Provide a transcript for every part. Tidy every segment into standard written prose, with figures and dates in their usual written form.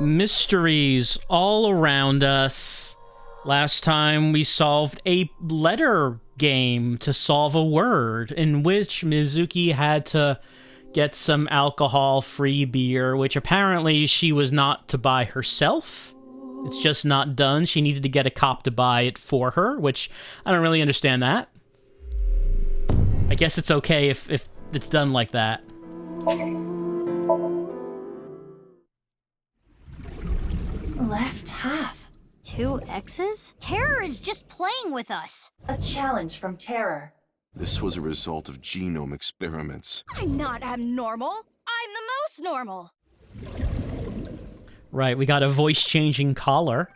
Mysteries all around us. Last time we solved a letter game to solve a word in which Mizuki had to get some alcohol-free beer, which apparently she was not to buy herself. It's just not done. She needed to get a cop to buy it for her, which I don't really understand that. I guess it's okay if it's done like that. Left half. 2 X's? Terror is just playing with us. A challenge from Terror. This was a result of genome experiments. I'm not abnormal. I'm the most normal. Right, we got a voice-changing collar.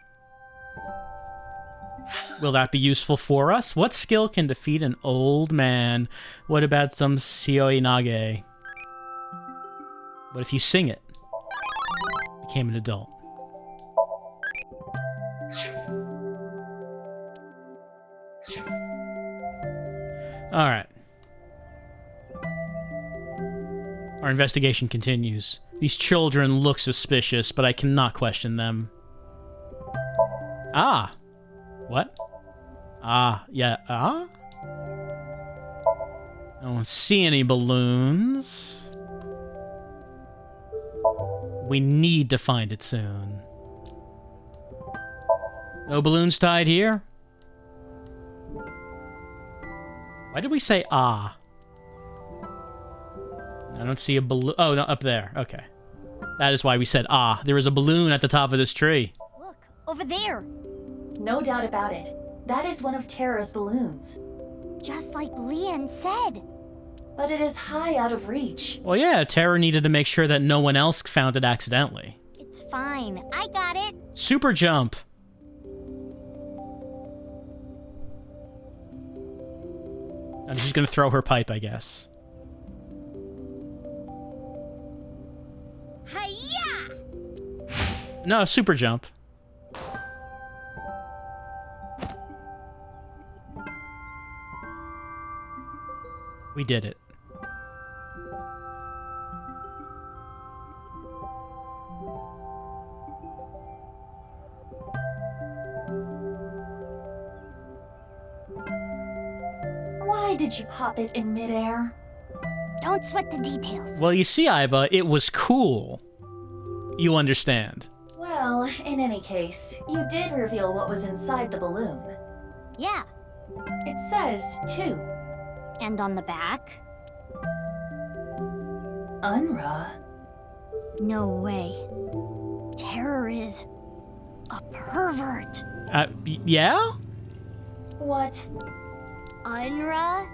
Will that be useful for us? What skill can defeat an old man? What about some Seoinage? What if you sing it? Became an adult. Alright. Our investigation continues. These children look suspicious, but I cannot question them. Ah! What? Ah, yeah, ah? I don't see any balloons. We need to find it soon. No balloons tied here? Why did we say ah? I don't see a balloon. Oh, no, up there. Okay. That is why we said ah. There is a balloon at the top of this tree. Look, over there. No doubt about it. That is one of Terror's balloons. Just like Leon said. But it is high out of reach. Well, yeah, Terror needed to make sure that no one else found it accidentally. It's fine. I got it. Super jump. And she's gonna throw her pipe, I guess. Hi-ya! No, super jump. We did it. Why did you pop it in midair? Don't sweat the details. Well, you see, Aiba, it was cool. You understand. Well, in any case, you did reveal what was inside the balloon. Yeah. It says 2. And on the back? Unra. No way. Terror is a pervert. Yeah? What? Unra?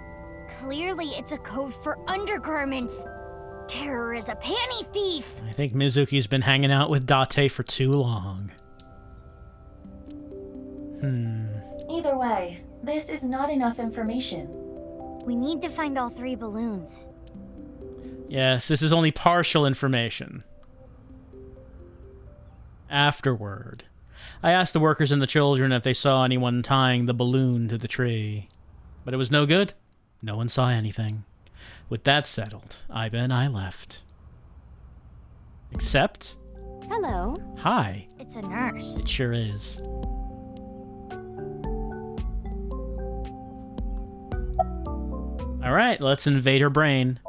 Clearly it's a code for undergarments. Terror is a panty thief. I think Mizuki's been hanging out with Date for too long. Either way, this is not enough information. We need to find all 3 balloons. Yes, this is only partial information. Afterward, I asked the workers and the children if they saw anyone tying the balloon to the tree. But it was no good. No one saw anything. With that settled, Aiba and I left. Except... Hello. Hi. It's a nurse. It sure is. Alright, let's invade her brain.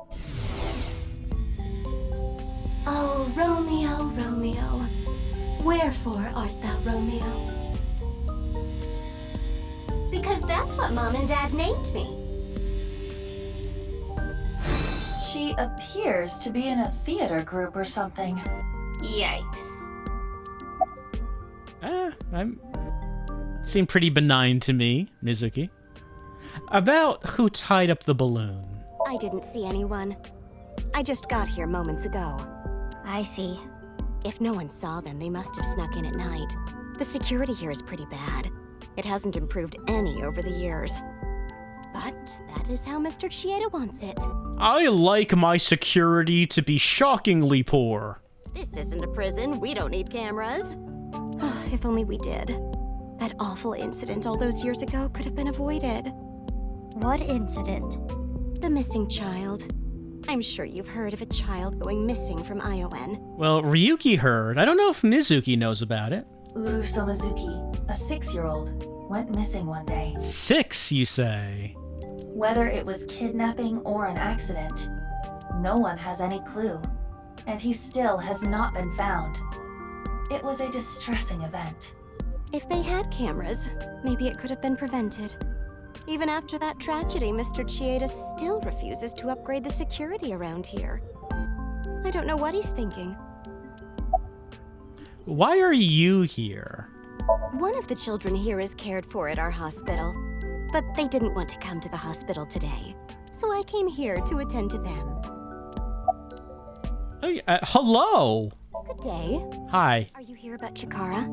Oh, Romeo, Romeo, wherefore art thou Romeo? Because that's what Mom and Dad named me. She appears to be in a theater group or something. Yikes. Seemed pretty benign to me, Mizuki. About who tied up the balloon. I didn't see anyone. I just got here moments ago. I see. If no one saw them, they must have snuck in at night. The security here is pretty bad. It hasn't improved any over the years. But that is how Mr. Chieda wants it. I like my security to be shockingly poor. This isn't a prison. We don't need cameras. If only we did. That awful incident all those years ago could have been avoided. What incident? The missing child. I'm sure you've heard of a child going missing from Ion. Well, Ryuki heard. I don't know if Mizuki knows about it. Uru Somazuki, a 6-year-old, went missing one day. 6, you say? Whether it was kidnapping or an accident, no one has any clue, and he still has not been found. It was a distressing event. If they had cameras, maybe it could have been prevented. Even after that tragedy, Mr. Chieda still refuses to upgrade the security around here. I don't know what he's thinking. Why are you here? One of the children here is cared for at our hospital, but they didn't want to come to the hospital today, so I came here to attend to them. Oh, hello! Good day. Hi. Are you here about Chikara?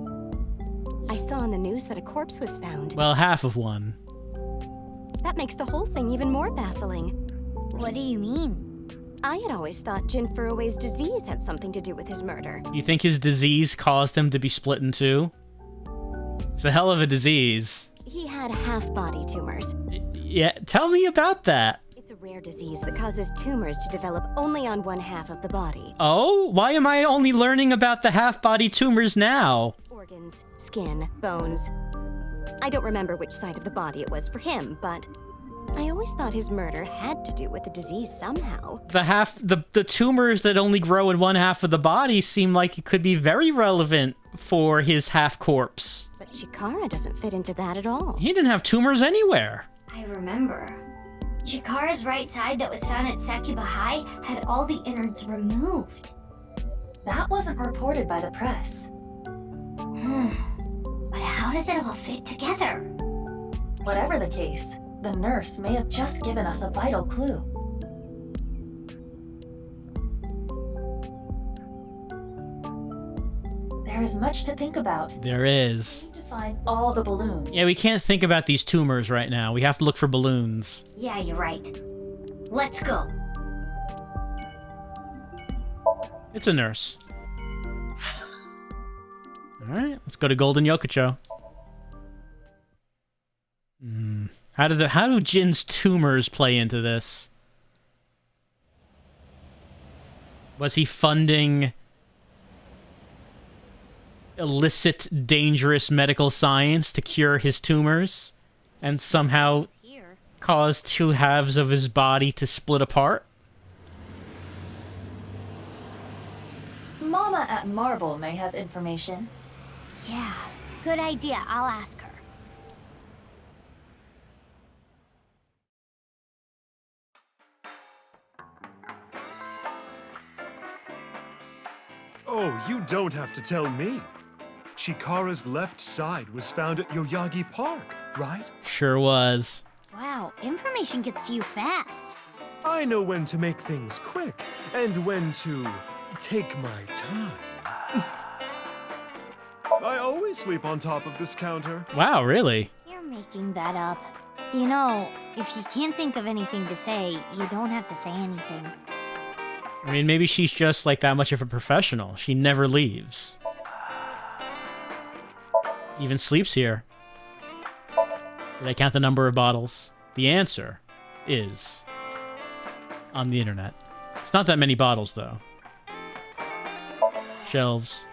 I saw on the news that a corpse was found. Well, half of one. That makes the whole thing even more baffling. What do you mean? I had always thought Jin Furue's disease had something to do with his murder. You think his disease caused him to be split in two? It's a hell of a disease. He had half-body tumors. Yeah, tell me about that. It's a rare disease that causes tumors to develop only on one half of the body. Oh? Why am I only learning about the half-body tumors now? Organs, skin, bones. I don't remember which side of the body it was for him, but I always thought his murder had to do with the disease somehow. The tumors that only grow in one half of the body seem like it could be very relevant for his half-corpse. But Chikara doesn't fit into that at all. He didn't have tumors anywhere. I remember. Chikara's right side that was found at Sakuba High had all the innards removed. That wasn't reported by the press. But how does it all fit together? Whatever the case, the nurse may have just given us a vital clue. There is much to think about. There is. We need to find all the balloons. Yeah, we can't think about these tumors right now. We have to look for balloons. Yeah, you're right. Let's go. It's a nurse. Alright, let's go to Golden Yokocho. How do Jin's tumors play into this? Was he funding illicit, dangerous medical science to cure his tumors and somehow cause two halves of his body to split apart? Mama at Marble may have information. Yeah, good idea. I'll ask her. Oh, you don't have to tell me. Chikara's left side was found at Yoyagi Park, right? Sure was. Wow, information gets to you fast. I know when to make things quick and when to take my time. I always sleep on top of this counter. Wow, really? You're making that up. You know, if you can't think of anything to say, you don't have to say anything. I mean, maybe she's just like that much of a professional. She never leaves. Even sleeps here. Did I count the number of bottles? The answer is on the internet. It's not that many bottles, though. Shelves.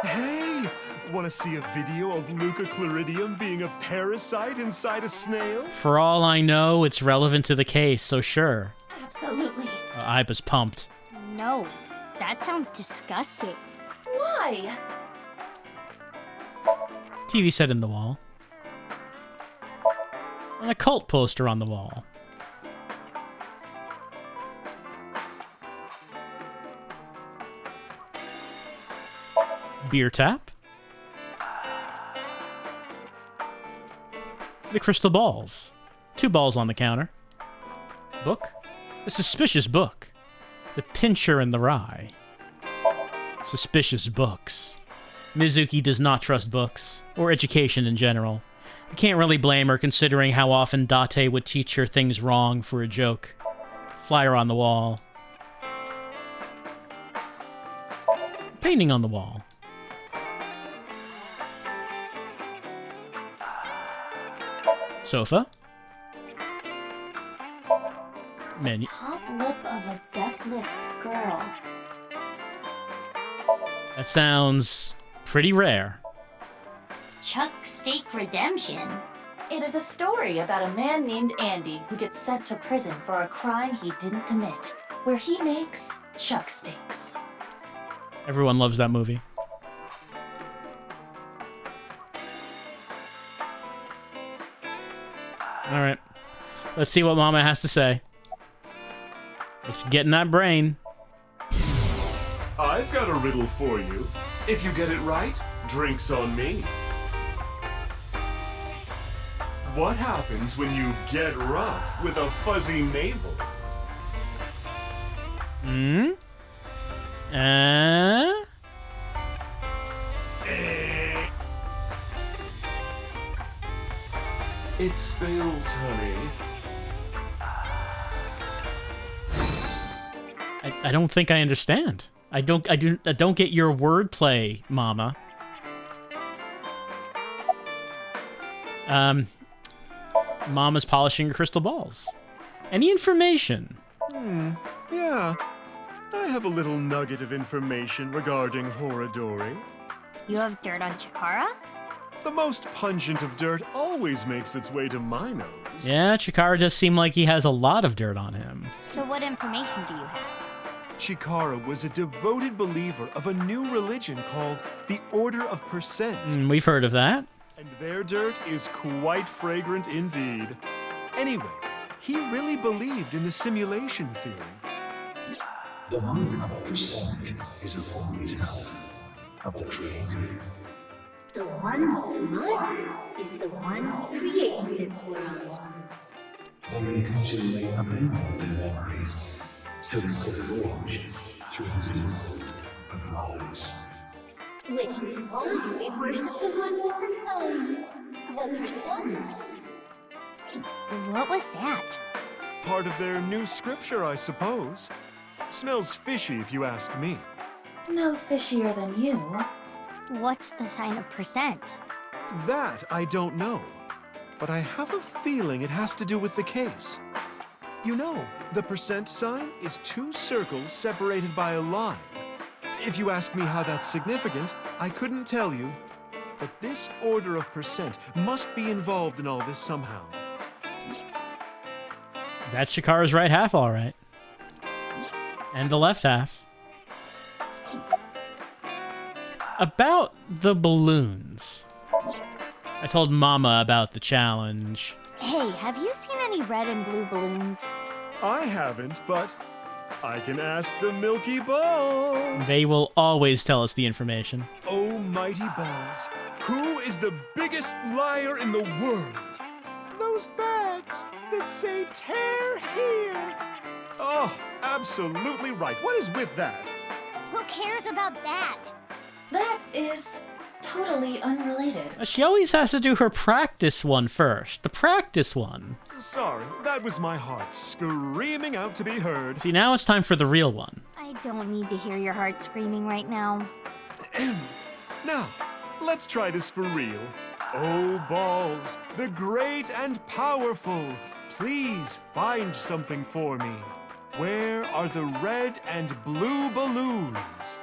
Hey, want to see a video of Luca Chloridium being a parasite inside a snail? For all I know, it's relevant to the case, so sure. Absolutely. I was pumped. No, that sounds disgusting. Why? TV set in the wall. And a cult poster on the wall. Beer tap. The crystal balls. 2 balls on the counter. Book. A suspicious book. The Pincher and the Rye. Suspicious books. Mizuki does not trust books, or education in general. I can't really blame her considering how often Date would teach her things wrong for a joke. Flyer on the wall. Painting on the wall. Sofa. menu. Top lip of a duck-lipped girl. That sounds pretty rare. Chuck Steak Redemption. It is a story about a man named Andy who gets sent to prison for a crime he didn't commit, where he makes chuck steaks. Everyone loves that movie. All right. Let's see what Mama has to say. Let's get in that brain. I've got a riddle for you. If you get it right, drinks on me. What happens when you get rough with a fuzzy navel? It spills, honey. I don't think I understand. I don't get your wordplay, Mama. Mama's polishing her crystal balls. Any information? Yeah. I have a little nugget of information regarding Horadori. You have dirt on Chikara? The most pungent of dirt always makes its way to my nose. Yeah, Chikara does seem like he has a lot of dirt on him. So what information do you have? Chikara was a devoted believer of a new religion called the Order of Percent. We've heard of that. And their dirt is quite fragrant indeed. Anyway, he really believed in the simulation theory. The mark of percent is a holy sign of the Creator. The one with the mark is the one who created this world. They intentionally abandoned their memories so they could voyage through this world of lies. Which is why we worship the one with the sign, the percent. What was that? Part of their new scripture, I suppose. Smells fishy if you ask me. No fishier than you. What's the sign of percent? That I don't know. But I have a feeling it has to do with the case. You know, the percent sign is two circles separated by a line. If you ask me how that's significant, I couldn't tell you. But this order of percent must be involved in all this somehow. That's Chikara's right half, all right. And the left half. About the balloons. I told Mama about the challenge. Hey, have you seen any red and blue balloons? I haven't, but I can ask the Milky Balls. They will always tell us the information. Oh, mighty balls, who is the biggest liar in the world? Those bags that say tear here. Oh, absolutely right. What is with that? Who cares about that? That is totally unrelated. She always has to do her practice one first. The practice one. Sorry, that was my heart screaming out to be heard. See, now it's time for the real one. I don't need to hear your heart screaming right now. Now, let's try this for real. Oh, balls, the great and powerful, please find something for me. Where are the red and blue balloons?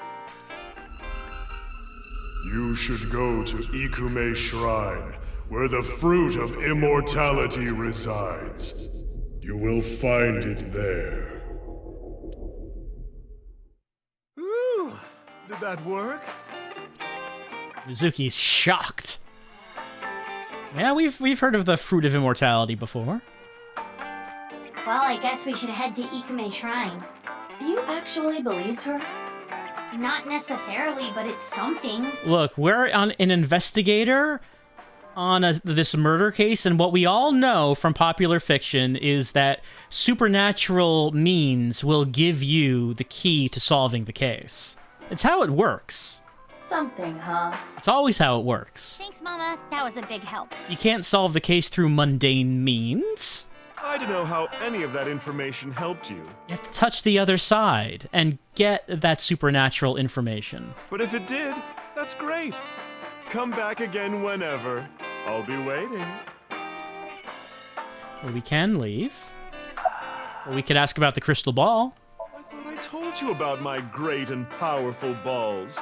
You should go to Ikume Shrine, where the fruit of immortality resides. You will find it there. Ooh, did that work? Mizuki's shocked. Yeah, we've heard of the fruit of immortality before. Well, I guess we should head to Ikume Shrine. You actually believed her? Not necessarily, but it's something. Look, we're on an investigator on this murder case, and what we all know from popular fiction is that supernatural means will give you the key to solving the case. It's how it works. Something, huh? It's always how it works. Thanks, Mama. That was a big help. You can't solve the case through mundane means. I don't know how any of that information helped you. You have to touch the other side and get that supernatural information. But if it did, that's great. Come back again whenever. I'll be waiting. Well, we can leave. Well, we could ask about the crystal ball. I thought I told you about my great and powerful balls.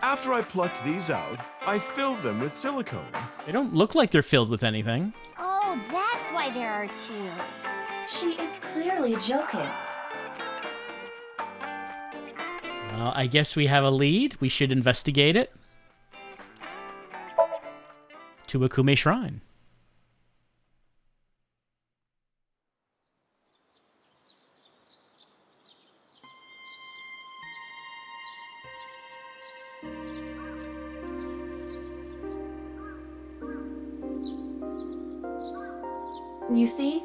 After I plucked these out, I filled them with silicone. They don't look like they're filled with anything. Oh, that's why there are two. She is clearly joking. Well, I guess we have a lead. We should investigate it. To Ikume Shrine. You see?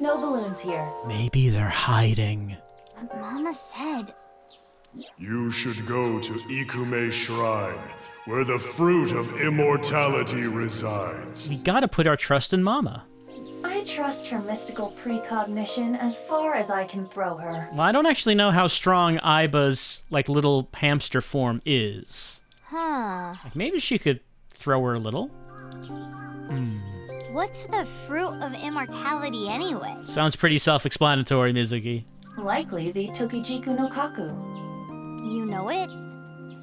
No balloons here. Maybe they're hiding. But Mama said... You should go to Ikume Shrine, where the fruit of immortality resides. We gotta put our trust in Mama. I trust her mystical precognition as far as I can throw her. Well, I don't actually know how strong Aiba's, like, little hamster form is. Huh. Like, maybe she could throw her a little. What's the fruit of immortality anyway? Sounds pretty self-explanatory, Mizuki. Likely the Tokijiku no Kaku. You know it?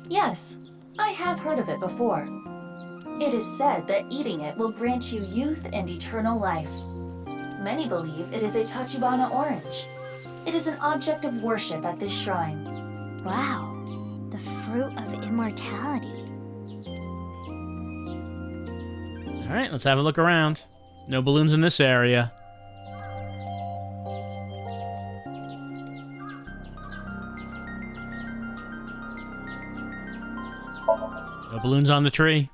Yes, I have heard of it before. It is said that eating it will grant you youth and eternal life. Many believe it is a Tachibana orange. It is an object of worship at this shrine. Wow. The fruit of immortality. Alright, let's have a look around. No balloons in this area. No balloons on the tree.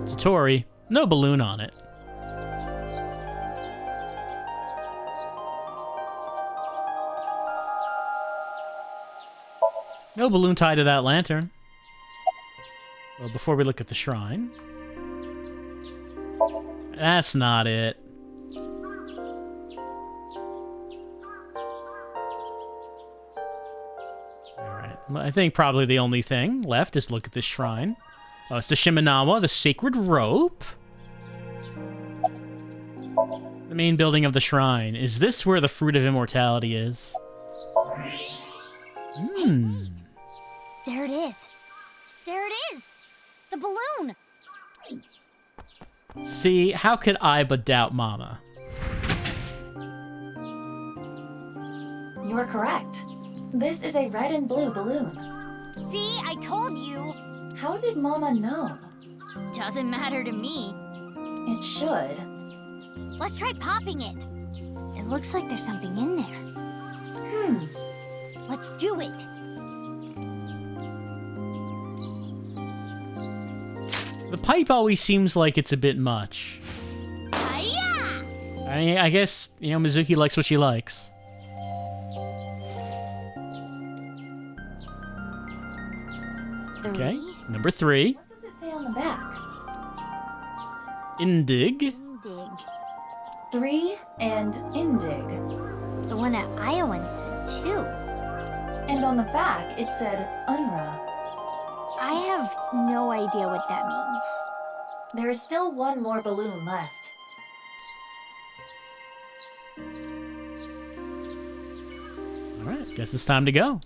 Satori, no balloon on it. No balloon tied to that lantern. Well, before we look at the shrine. That's not it. Alright, well, I think probably the only thing left is look at this shrine. Oh, it's the Shimenawa, the sacred rope. The main building of the shrine. Is this where the fruit of immortality is? There it is. There it is. The balloon. See, how could Aiba doubt Mama? You are correct. This is a red and blue balloon. See, I told you. How did Mama know? Doesn't matter to me. It should. Let's try popping it. It looks like there's something in there. Let's do it. The pipe always seems like it's a bit much. Hi-ya! I mean, I guess, you know, Mizuki likes what she likes. Okay, number 3. What does it say on the back? Indig. Dig. 3 and Indig. The one at Iowan said too. And on the back, it said Unra. I have no idea what that means. There is still one more balloon left. Alright, guess it's time to go.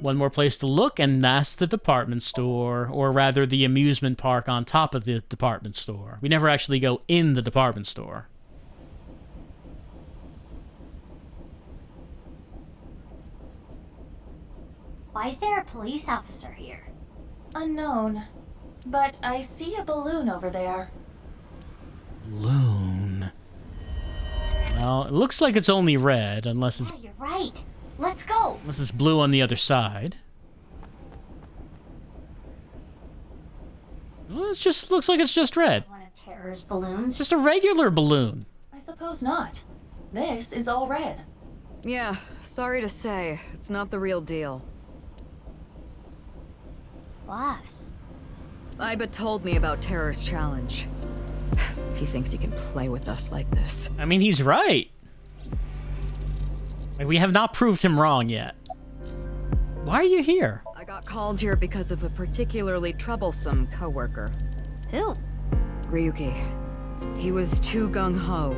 One more place to look, and that's the department store, or rather the amusement park on top of the department store. We never actually go in the department store. Why is there a police officer here? Unknown. But I see a balloon over there. Balloon. Well, it looks like it's only red, unless it's Yeah, you're right. Let's go. blue on the other side. Well, it just looks like it's just red. One of Terror's balloons. Just a regular balloon. I suppose not. This is all red. Yeah, sorry to say, it's not the real deal. Boss. Aiba told me about Terror's challenge. He thinks he can play with us like this. I mean, he's right. Like, we have not proved him wrong yet. Why are you here? I got called here because of a particularly troublesome coworker. Who? Ryuki. He was too gung-ho,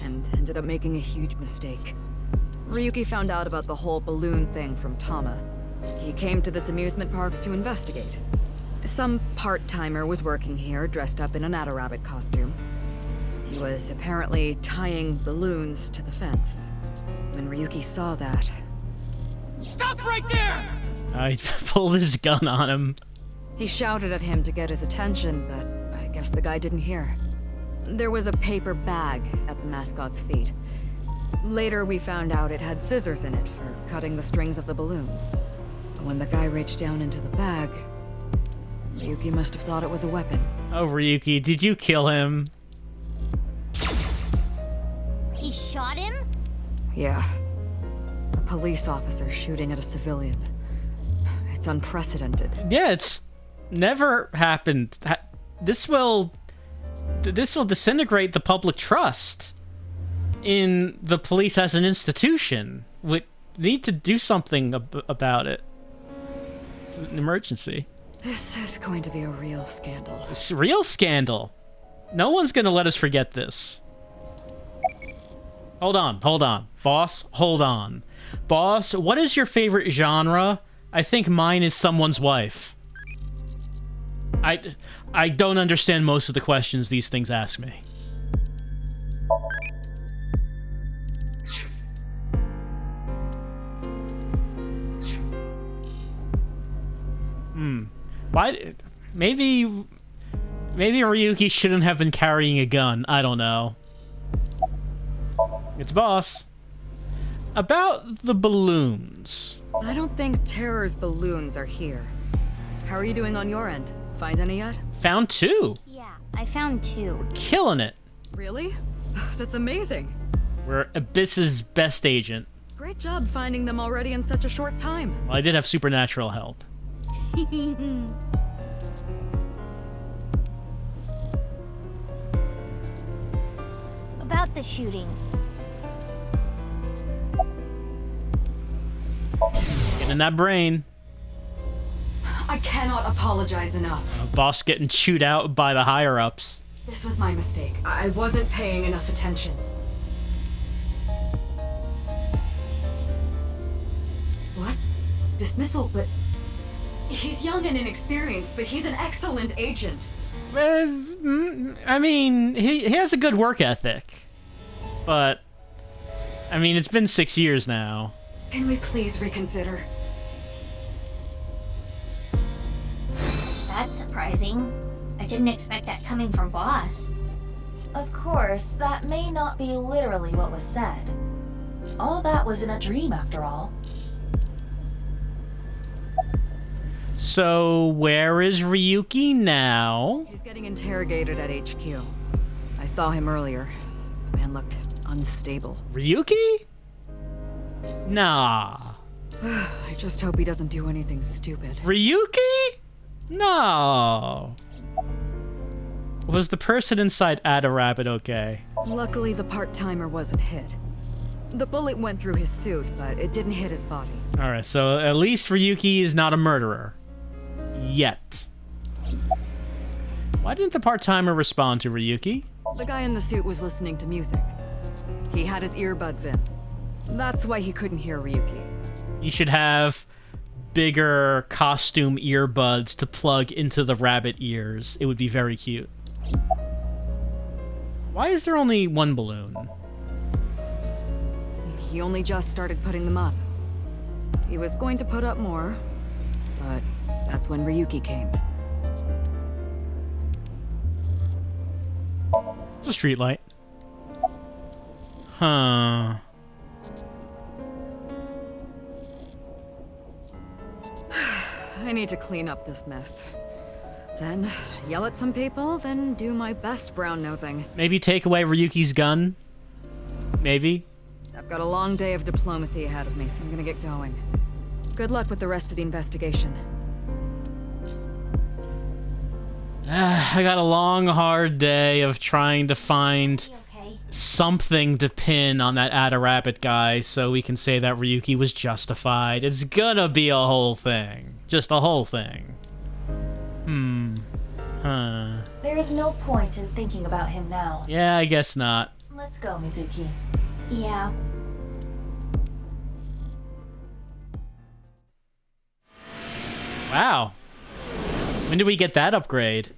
and ended up making a huge mistake. Ryuki found out about the whole balloon thing from Tama. He came to this amusement park to investigate. Some part-timer was working here, dressed up in an Adder Rabbit costume. He was apparently tying balloons to the fence. When Ryuki saw that... Stop right there! I pulled his gun on him. He shouted at him to get his attention, but I guess the guy didn't hear. There was a paper bag at the mascot's feet. Later, we found out it had scissors in it for cutting the strings of the balloons. But when the guy reached down into the bag, Ryuki must have thought it was a weapon. Oh, Ryuki, did you kill him? He shot him? Yeah. A police officer shooting at a civilian. It's unprecedented. Yeah, it's never happened. This will disintegrate the public trust in the police as an institution. We need to do something about it. It's an emergency. This is going to be a real scandal. It's a real scandal. No one's gonna let us forget this. Hold on. Boss, hold on. Boss, what is your favorite genre? I think mine is someone's wife. I don't understand most of the questions these things ask me. Why? Maybe Ryuki shouldn't have been carrying a gun. I don't know. It's boss. About the balloons. I don't think Terror's balloons are here. How are you doing on your end? Find any yet? Found 2. Yeah, I found 2. Killing it. Really? That's amazing. We're Abyss's best agent. Great job finding them already in such a short time. Well, I did have supernatural help. About the shooting. Get in that brain. I cannot apologize enough. Boss getting chewed out by the higher-ups. This was my mistake. I wasn't paying enough attention. What? Dismissal, but... He's young and inexperienced, but he's an excellent agent. I mean, he has a good work ethic. But, I mean, it's been 6 years now. Can we please reconsider? That's surprising. I didn't expect that coming from Boss. Of course, that may not be literally what was said. All that was in a dream, after all. So, where is Ryuki now? He's getting interrogated at HQ. I saw him earlier. The man looked unstable. Ryuki? Nah. I just hope he doesn't do anything stupid. Ryuki? No. Was the person inside Adder Rabbit okay? Luckily, the part-timer wasn't hit. The bullet went through his suit, but it didn't hit his body. Alright, so at least Ryuki is not a murderer. Yet. Why didn't the part-timer respond to Ryuki? The guy in the suit was listening to music. He had his earbuds in. That's why he couldn't hear Ryuki. You should have bigger costume earbuds to plug into the rabbit ears. It would be very cute. Why is there only one balloon? He only just started putting them up. He was going to put up more, but that's when Ryuki came. It's a streetlight. Huh. I need to clean up this mess. Then yell at some people, then do my best brown-nosing. Maybe take away Ryuki's gun? Maybe? I've got a long day of diplomacy ahead of me, so I'm gonna get going. Good luck with the rest of the investigation. I got a long, hard day of trying to find something to pin on that Adder Rabbit guy so we can say that Ryuki was justified. It's gonna be a whole thing. Just a whole thing. Huh. There is no point in thinking about him now. Yeah, I guess not. Let's go, Mizuki. Yeah. Wow. When did we get that upgrade?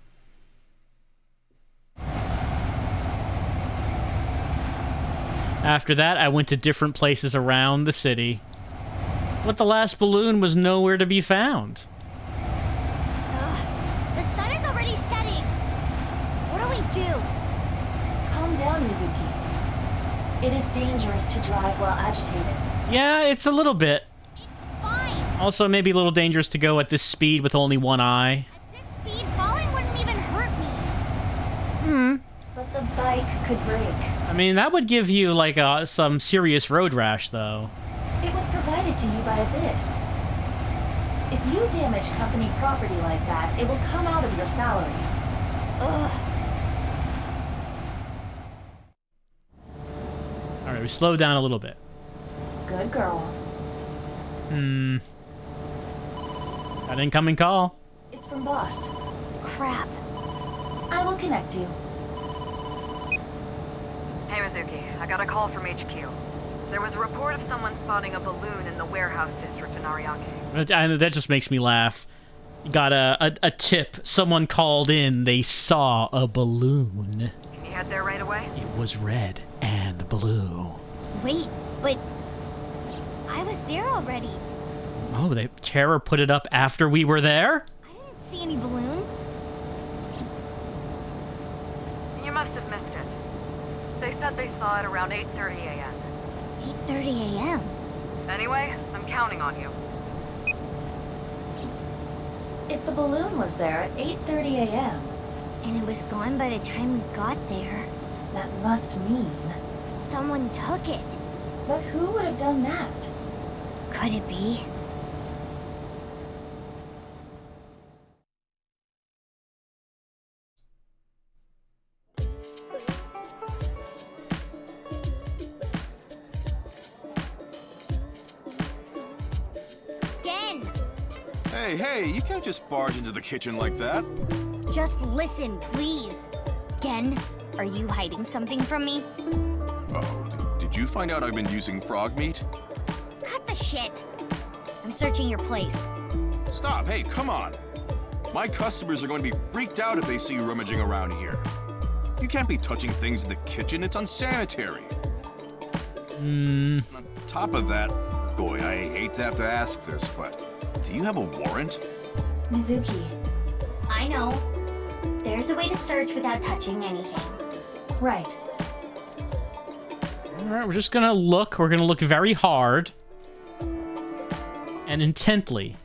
After that, I went to different places around the city. But the last balloon was nowhere to be found. The sun is already setting. What do we do? Calm down, Mizuki. It is dangerous to drive while agitated. Yeah, it's a little bit. It's fine. Also, maybe a little dangerous to go at this speed with only one eye. At this speed, falling wouldn't even hurt me. But the bike could break. I mean, that would give you, like, some serious road rash, though. It was provided to you by Abyss. If you damage company property like that, it will come out of your salary. Ugh. Alright, we slowed down a little bit. Good girl. An incoming call. It's from boss. Crap. I will connect you. Hey, Mizuki. I got a call from HQ. There was a report of someone spotting a balloon in the warehouse district in Ariake. That just makes me laugh. You got a tip. Someone called in. They saw a balloon. Can you head there right away? It was red and blue. Wait, but I was there already. Oh, Terror put it up after we were there? I didn't see any balloons. You must have missed it. They said they saw it around 8:30 a.m. 8:30 a.m. Anyway, I'm counting on you. If the balloon was there at 8:30 a.m., And it was gone by the time we got there. that must mean... Someone took it. But who would have done that? Could it be? Gen! Hey, you can't just barge into the kitchen like that. Just listen, please. Gen, are you hiding something from me? Oh, did you find out I've been using frog meat? Cut the shit. I'm searching your place. Stop, hey, come on. My customers are going to be freaked out if they see you rummaging around here. You can't be touching things in the kitchen, it's unsanitary. On top of that, boy, I hate to have to ask this, but do you have a warrant? Mizuki. I know. There's a way to search without touching anything. Right. Alright, we're just gonna look. We're gonna look very hard. And intently.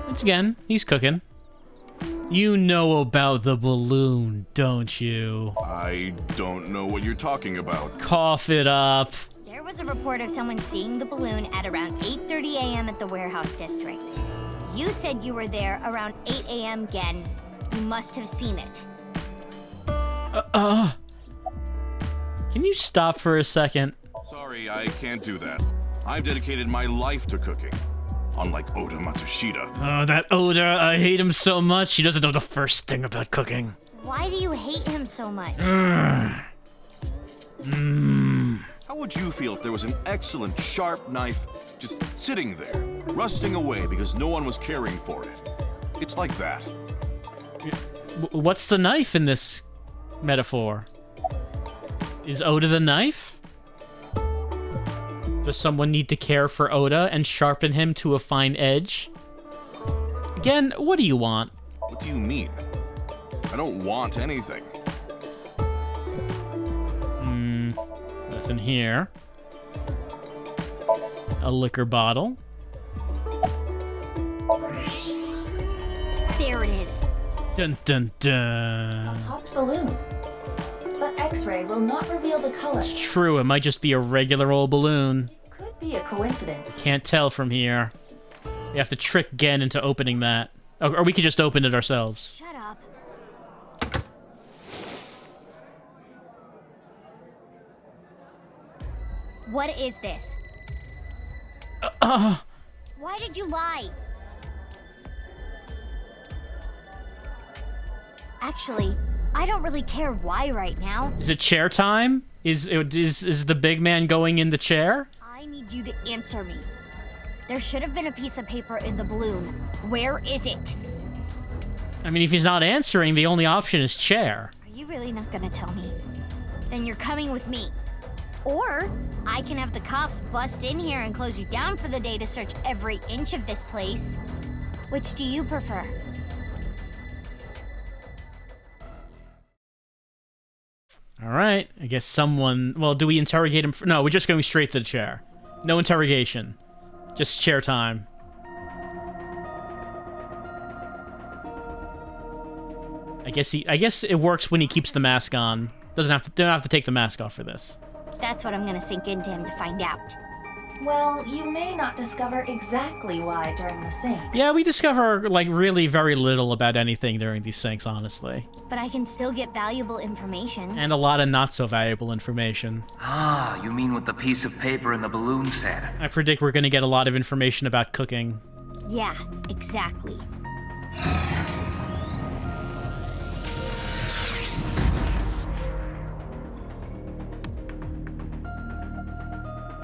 Once again, he's cooking. You know about the balloon, don't you? I don't know what you're talking about. Cough it up. There was a report of someone seeing the balloon at around 8:30 a.m. at the warehouse district. You said you were there around 8 a.m. Gen. You must have seen it. Can you stop for a second? Sorry, I can't do that. I've dedicated my life to cooking. Unlike Oda Matsushita. Oh, that Oda, I hate him so much. He doesn't know the first thing about cooking. Why do you hate him so much? How would you feel if there was an excellent, sharp knife just sitting there, rusting away because no one was caring for it? It's like that. What's the knife in this metaphor? Is Oda the knife? Does someone need to care for Oda and sharpen him to a fine edge? Again, what do you want? What do you mean? I don't want anything. Nothing here. A liquor bottle. There it is. Dun dun dun. Popped balloon. But X-ray will not reveal the color. It's true, it might just be a regular old balloon. Could be a coincidence. Can't tell from here. We have to trick Gen into opening that. Or we could just open it ourselves. Shut up. What is this? Why did you lie? Actually, I don't really care why right now. Is it chair time? Is the big man going in the chair? I need you to answer me. There should have been a piece of paper in the balloon. Where is it? I mean, if he's not answering, the only option is chair. Are you really not gonna tell me? Then you're coming with me. Or I can have the cops bust in here and close you down for the day to search every inch of this place. Which do you prefer? All right. I guess someone... Well, do we interrogate him? No, we're just going straight to the chair. No interrogation. Just chair time. I guess it works when he keeps the mask on. Don't have to take the mask off for this. That's what I'm gonna sink into him to find out. Well, you may not discover exactly why during the sync. Yeah, we discover, like, really very little about anything during these syncs, honestly. But I can still get valuable information. And a lot of not-so-valuable information. Ah, you mean what the piece of paper in the balloon said? I predict we're going to get a lot of information about cooking. Yeah, exactly.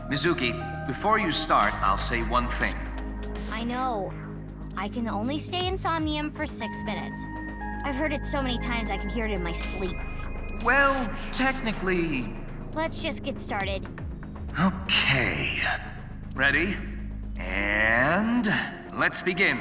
Mizuki, before you start, I'll say one thing. I know. I can only stay Insomnium for 6 minutes. I've heard it so many times I can hear it in my sleep. Well, technically... Let's just get started. Okay. Ready? And... let's begin.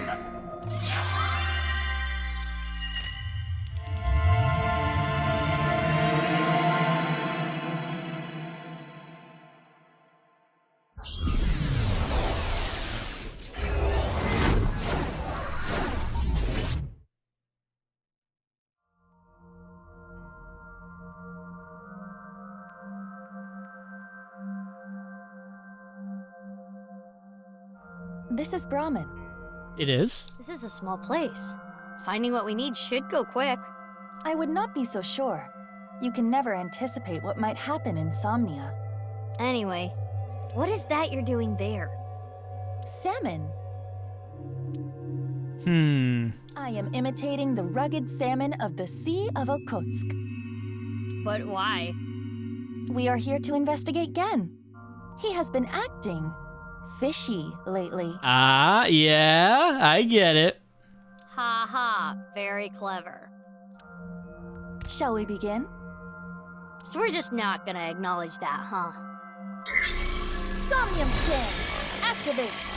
This is Brahmin. It is? This is a small place. Finding what we need should go quick. I would not be so sure. You can never anticipate what might happen in Insomnia. Anyway, what is that you're doing there? Salmon. I am imitating the rugged salmon of the Sea of Okhotsk. But why? We are here to investigate Gen. He has been acting fishy lately. Ah, yeah, I get it. Ha ha, very clever. Shall we begin? So we're just not gonna acknowledge that, huh? Somnium scan! Activate!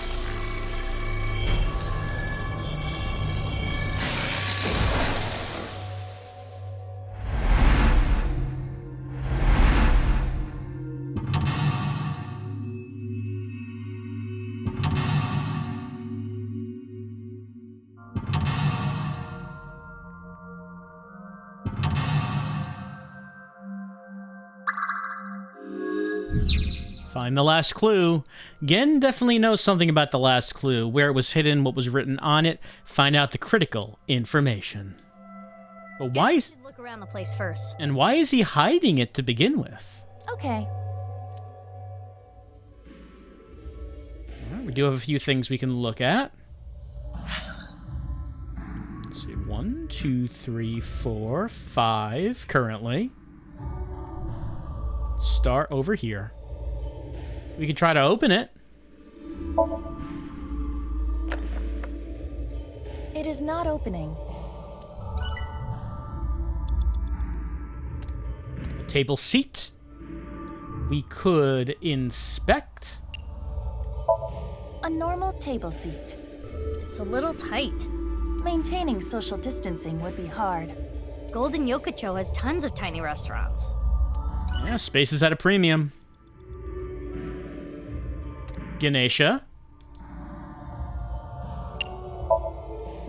Find the last clue. Gen definitely knows something about the last clue, where it was hidden, what was written on it. Find out the critical information. But why is... look around the place first. And why is he hiding it to begin with? Okay. Alright, we do have a few things we can look at. Let's see, 1, 2, 3, 4, 5 currently. Start over here. We can try to open it. It is not opening. A table seat. We could inspect. A normal table seat. It's a little tight. Maintaining social distancing would be hard. Golden Yokocho has tons of tiny restaurants. Yeah, space is at a premium. Ganesha.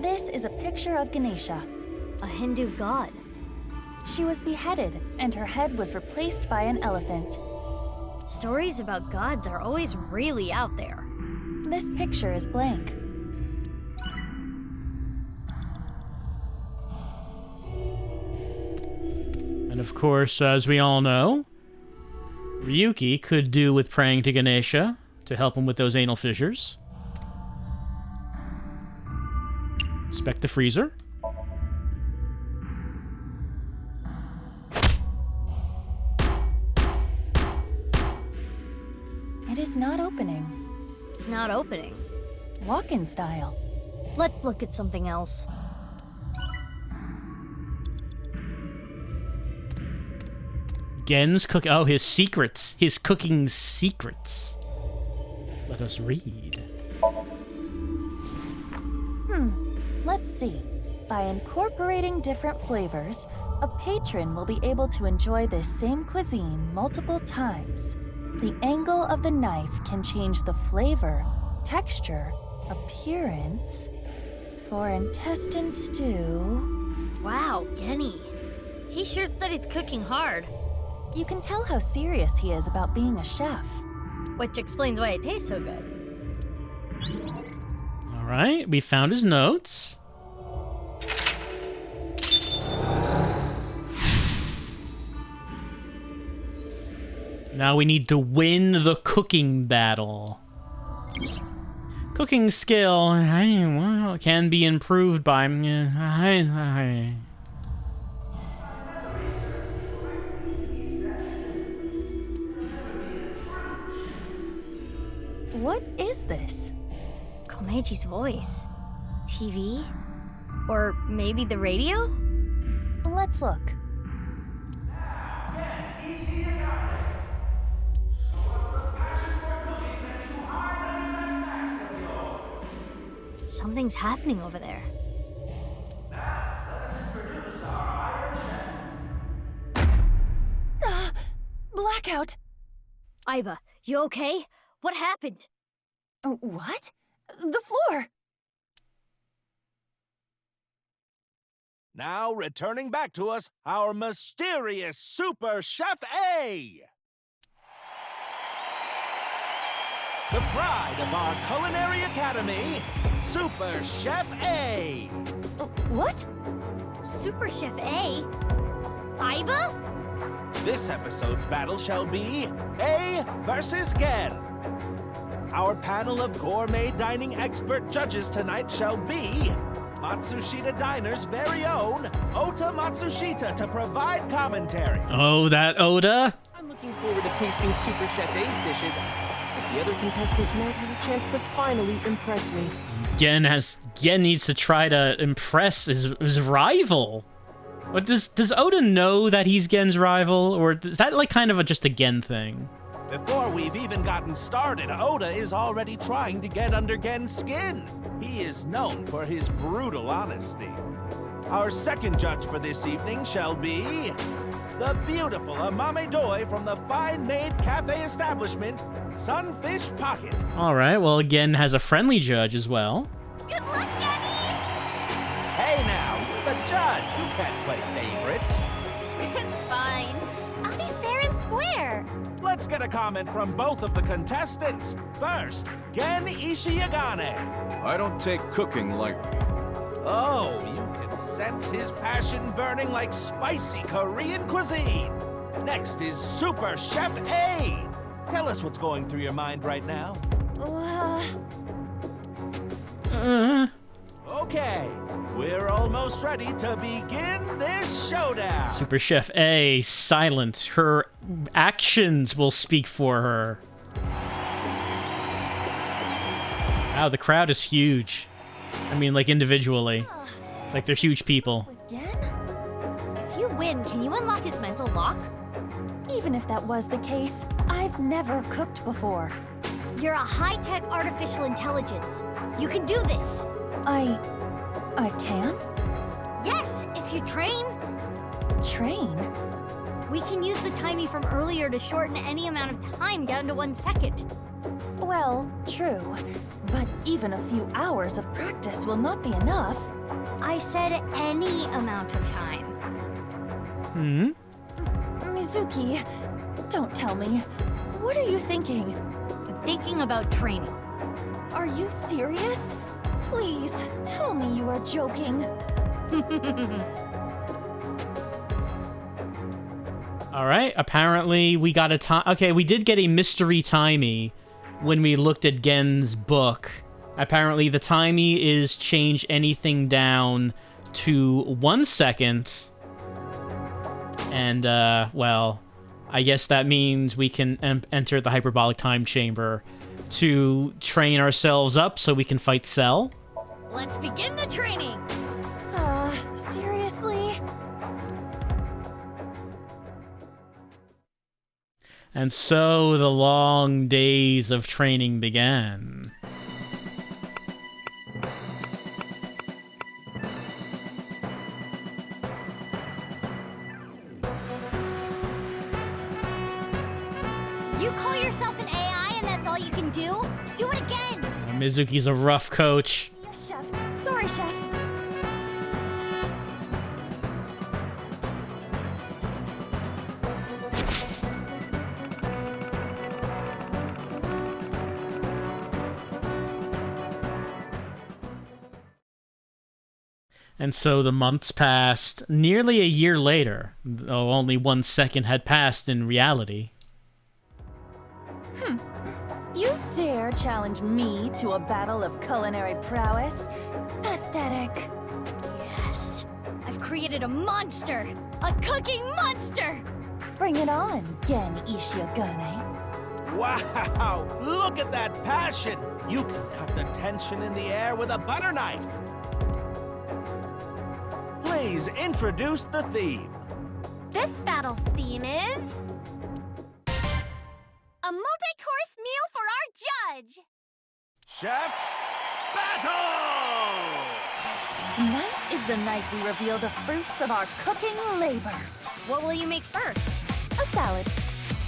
This is a picture of Ganesha, a Hindu god. She was beheaded, and her head was replaced by an elephant. Stories about gods are always really out there. This picture is blank. And of course, as we all know, Ryuki could do with praying to Ganesha to help him with those anal fissures. Inspect the freezer. It is not opening. It's not opening. Walk-in style. Let's look at something else. Gen's cook. Oh, his secrets. His cooking secrets. Let us read. Let's see. By incorporating different flavors, a patron will be able to enjoy this same cuisine multiple times. The angle of the knife can change the flavor, texture, appearance. For intestine stew... Wow, Genny. He sure studies cooking hard. You can tell how serious he is about being a chef. Which explains why it tastes so good. All right, we found his notes. Now we need to win the cooking battle. Cooking skill, well, can be improved by... What is this? Komeji's voice. TV? Or maybe the radio? Let's look. Something's happening over there. Blackout! Aiba, you okay? What happened? What? The floor! Now returning back to us, our mysterious Super Chef A! The pride of our culinary academy, Super Chef A! What? Super Chef A? Aiba? This episode's battle shall be A versus Gen. Our panel of gourmet dining expert judges tonight shall be Matsushita Diner's very own Ota Matsushita to provide commentary. Oh, that Oda? I'm looking forward to tasting Super Chef A's dishes. But the other contestant tonight has a chance to finally impress me. Gen needs to try to impress his rival. What does Oda know that he's Gen's rival, or is that like kind of just a Gen thing? Before we've even gotten started, Oda is already trying to get under Gen's skin. He is known for his brutal honesty. Our second judge for this evening shall be the beautiful Amame Doi from the fine-made cafe establishment, Sunfish Pocket. All right, well, Gen has a friendly judge as well. Good luck, Genny! Hey now, you're the judge. You can't play favorites. It's fine. I'll be fair and square. Let's get a comment from both of the contestants. First, Gen Ishiyagane. I don't take cooking lightly. Oh, you can sense his passion burning like spicy Korean cuisine. Next is Super Chef A. Tell us what's going through your mind right now. Okay, we're almost ready to begin this showdown. Super Chef A, silent. Her actions will speak for her. Wow, the crowd is huge. I mean, like, individually. Like, they're huge people. If you win, can you unlock his mental lock? Even if that was the case, I've never cooked before. You're a high-tech artificial intelligence. You can do this. I can? Yes, if you train. Train? We can use the timey from earlier to shorten any amount of time down to 1 second. Well, true. But even a few hours of practice will not be enough. I said any amount of time. Mizuki, don't tell me. What are you thinking? I'm thinking about training. Are you serious? Please, tell me you are joking. All right, apparently we got a time. Okay, we did get a mystery timey when we looked at Gen's book. Apparently, the timey is change anything down to 1 second. And, well, I guess that means we can enter the hyperbolic time chamber to train ourselves up so we can fight Cell. Let's begin the training. Seriously? And so the long days of training began. You call yourself an AI and that's all you can do? Do it again! Mizuki's a rough coach. Yes, Chef. Sorry, Chef. And so the months passed. Nearly a year later, though only 1 second had passed in reality. You dare challenge me to a battle of culinary prowess? Pathetic. Yes. I've created a monster! A cooking monster! Bring it on, Gen Ishiagane. Wow! Look at that passion! You can cut the tension in the air with a butter knife! Please introduce the theme. This battle's theme is... a multi-course meal for our judge! Chef's Battle! Tonight is the night we reveal the fruits of our cooking labor. What will you make first? A salad.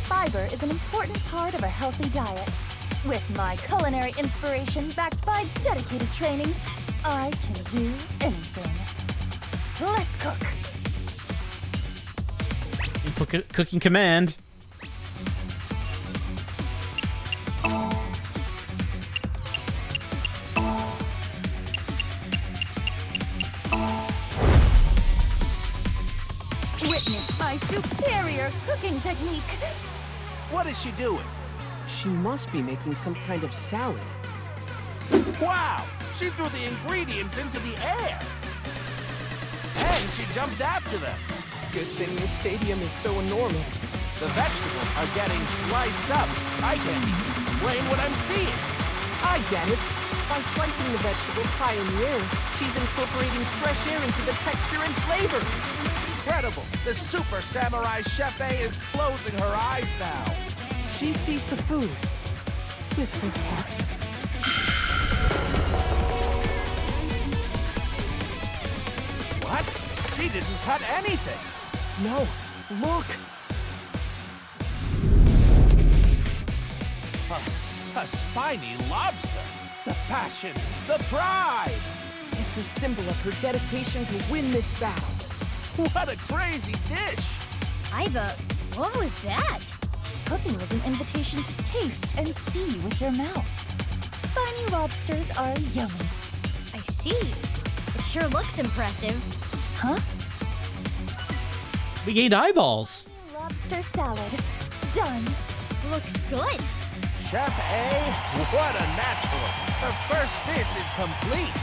Fiber is an important part of a healthy diet. With my culinary inspiration backed by dedicated training, I can do anything. Let's cook! Cooking command. Witness my superior cooking technique! What is she doing? She must be making some kind of salad. Wow! She threw the ingredients into the air! And she jumped after them! Good thing this stadium is so enormous. The vegetables are getting sliced up. I can't even explain what I'm seeing. I get it. By slicing the vegetables high in the air, she's incorporating fresh air into the texture and flavor. Incredible! The super samurai chef A is closing her eyes now. She sees the food with her heart. What? She didn't cut anything. No, look. A spiny lobster. The passion, the pride. It's a symbol of her dedication to win this battle. What a crazy dish. Aiba, what was that? Cooking is an invitation to taste and see with your mouth. Spiny lobsters are yummy. I see. It sure looks impressive. Huh? We gained eyeballs. Lobster salad. Done. Looks good. Chef A, what a natural. Her first dish is complete.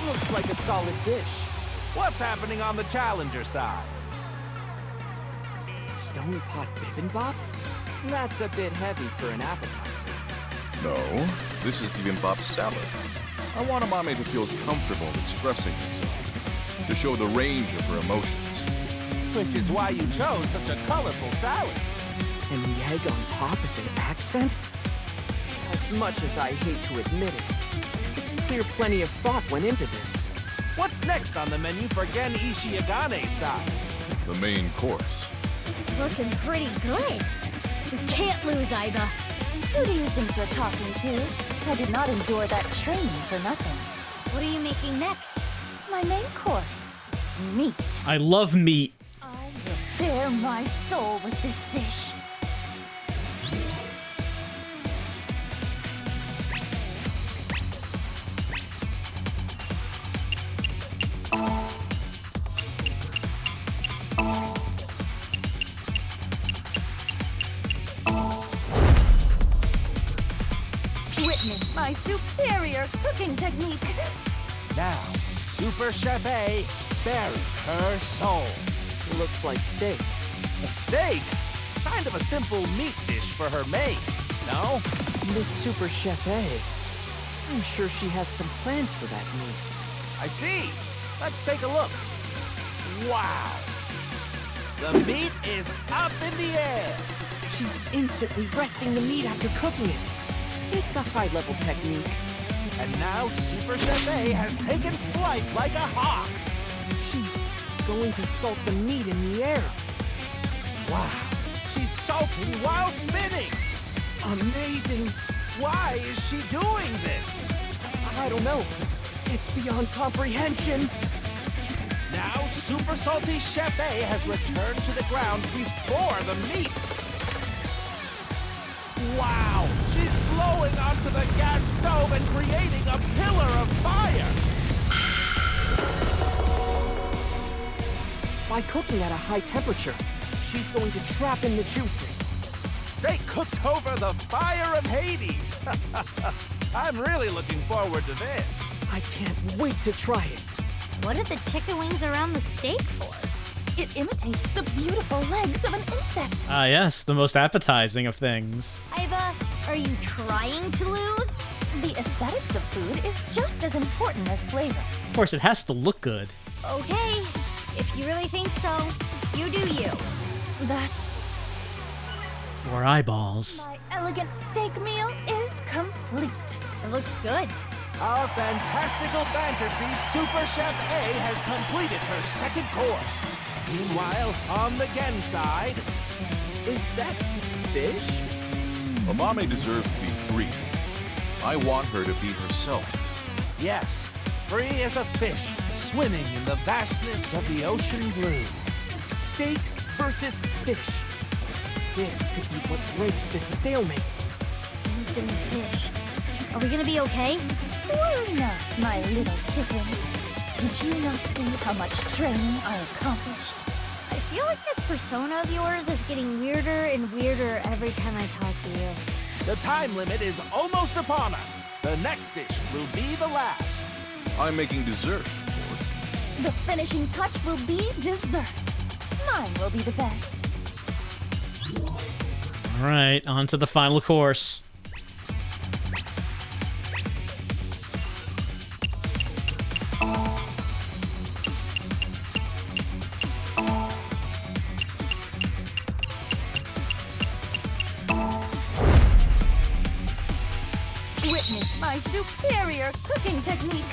Looks like a solid dish. What's happening on the challenger side? Stone pot bibimbap? That's a bit heavy for an appetizer. No, this is bibimbap salad. I want Amame to feel comfortable expressing herself, to show the range of her emotions. Which is why you chose such a colorful salad. And the egg on top is an accent? As much as I hate to admit it, it's clear plenty of thought went into this. What's next on the menu for Gen Ishiagane's side? The main course. It's looking pretty good. We can't lose, Aiba. Who do you think you're talking to? I did not endure that training for nothing. What are you making next? My main course. Meat. I love meat. I will bare my soul with this dish. Witness my superior cooking technique. Now, Super Chef A buries her soul. Looks like steak. A steak? Kind of a simple meat dish for her maid, no? Miss Super Chef A. I'm sure she has some plans for that meat. I see. Let's take a look. Wow. The meat is up in the air. She's instantly resting the meat after cooking it. It's a high-level technique. And now Super Chef A has taken flight like a hawk. She's going to salt the meat in the air. Wow. She's salting while spinning. Amazing. Why is she doing this? I don't know. It's beyond comprehension. Now Super Salty Chef A has returned to the ground before the meat. Wow! She's blowing onto the gas stove and creating a pillar of fire! By cooking at a high temperature, she's going to trap in the juices. Steak cooked over the fire of Hades! I'm really looking forward to this. I can't wait to try it. What are the chicken wings around the steak for? It imitates the beautiful legs of an insect. Ah, yes, the most appetizing of things. Iva, are you trying to lose? The aesthetics of food is just as important as flavor. Of course, it has to look good. Okay, if you really think so, you do you. That's... More eyeballs. My elegant steak meal is complete. It looks good. Our fantastical fantasy Super Chef A has completed her second course. Meanwhile, on the Gen side... Is that fish? Amame deserves to be free. I want her to be herself. Yes, free as a fish, swimming in the vastness of the ocean blue. Steak versus fish. This could be what breaks this stalemate. Who's doing fish? Are we gonna be okay? Worry not, my little kitten. Did you not see how much training I accomplished? I feel like this persona of yours is getting weirder and weirder every time I talk to you. The time limit is almost upon us. The next dish will be the last. I'm making dessert. The finishing touch will be dessert. Mine will be the best. All right, on to the final course. Witness my superior cooking technique.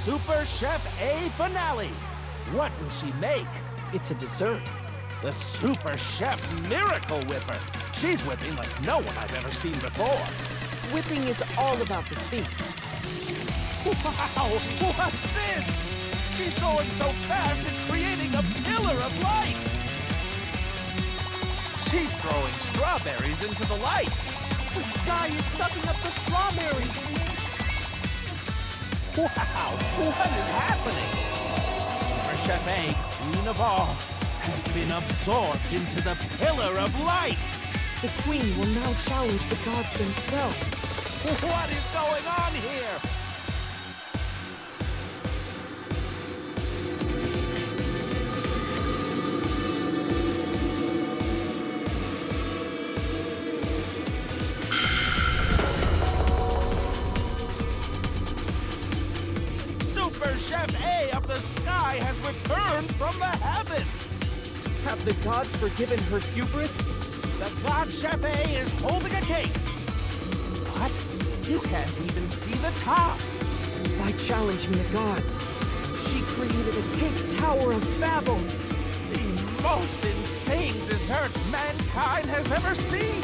Super Chef A finale. What will she make? It's a dessert. The Super Chef Miracle Whipper. She's whipping like no one I've ever seen before. Whipping is all about the speed. Wow! What's this? She's going so fast it's creating a pillar of light. She's throwing strawberries into the light. The sky is sucking up the strawberries. Wow! What is happening? Super Chef A, queen of all, has been absorbed into the pillar of light. The queen will now challenge the gods themselves. What is going on here? Super Chef A of the sky has returned from the heavens. Have the gods forgiven her hubris? The God Chef A is holding a cake. What? You can't even see the top. By challenging the gods, she created a cake tower of Babel. The most insane dessert mankind has ever seen.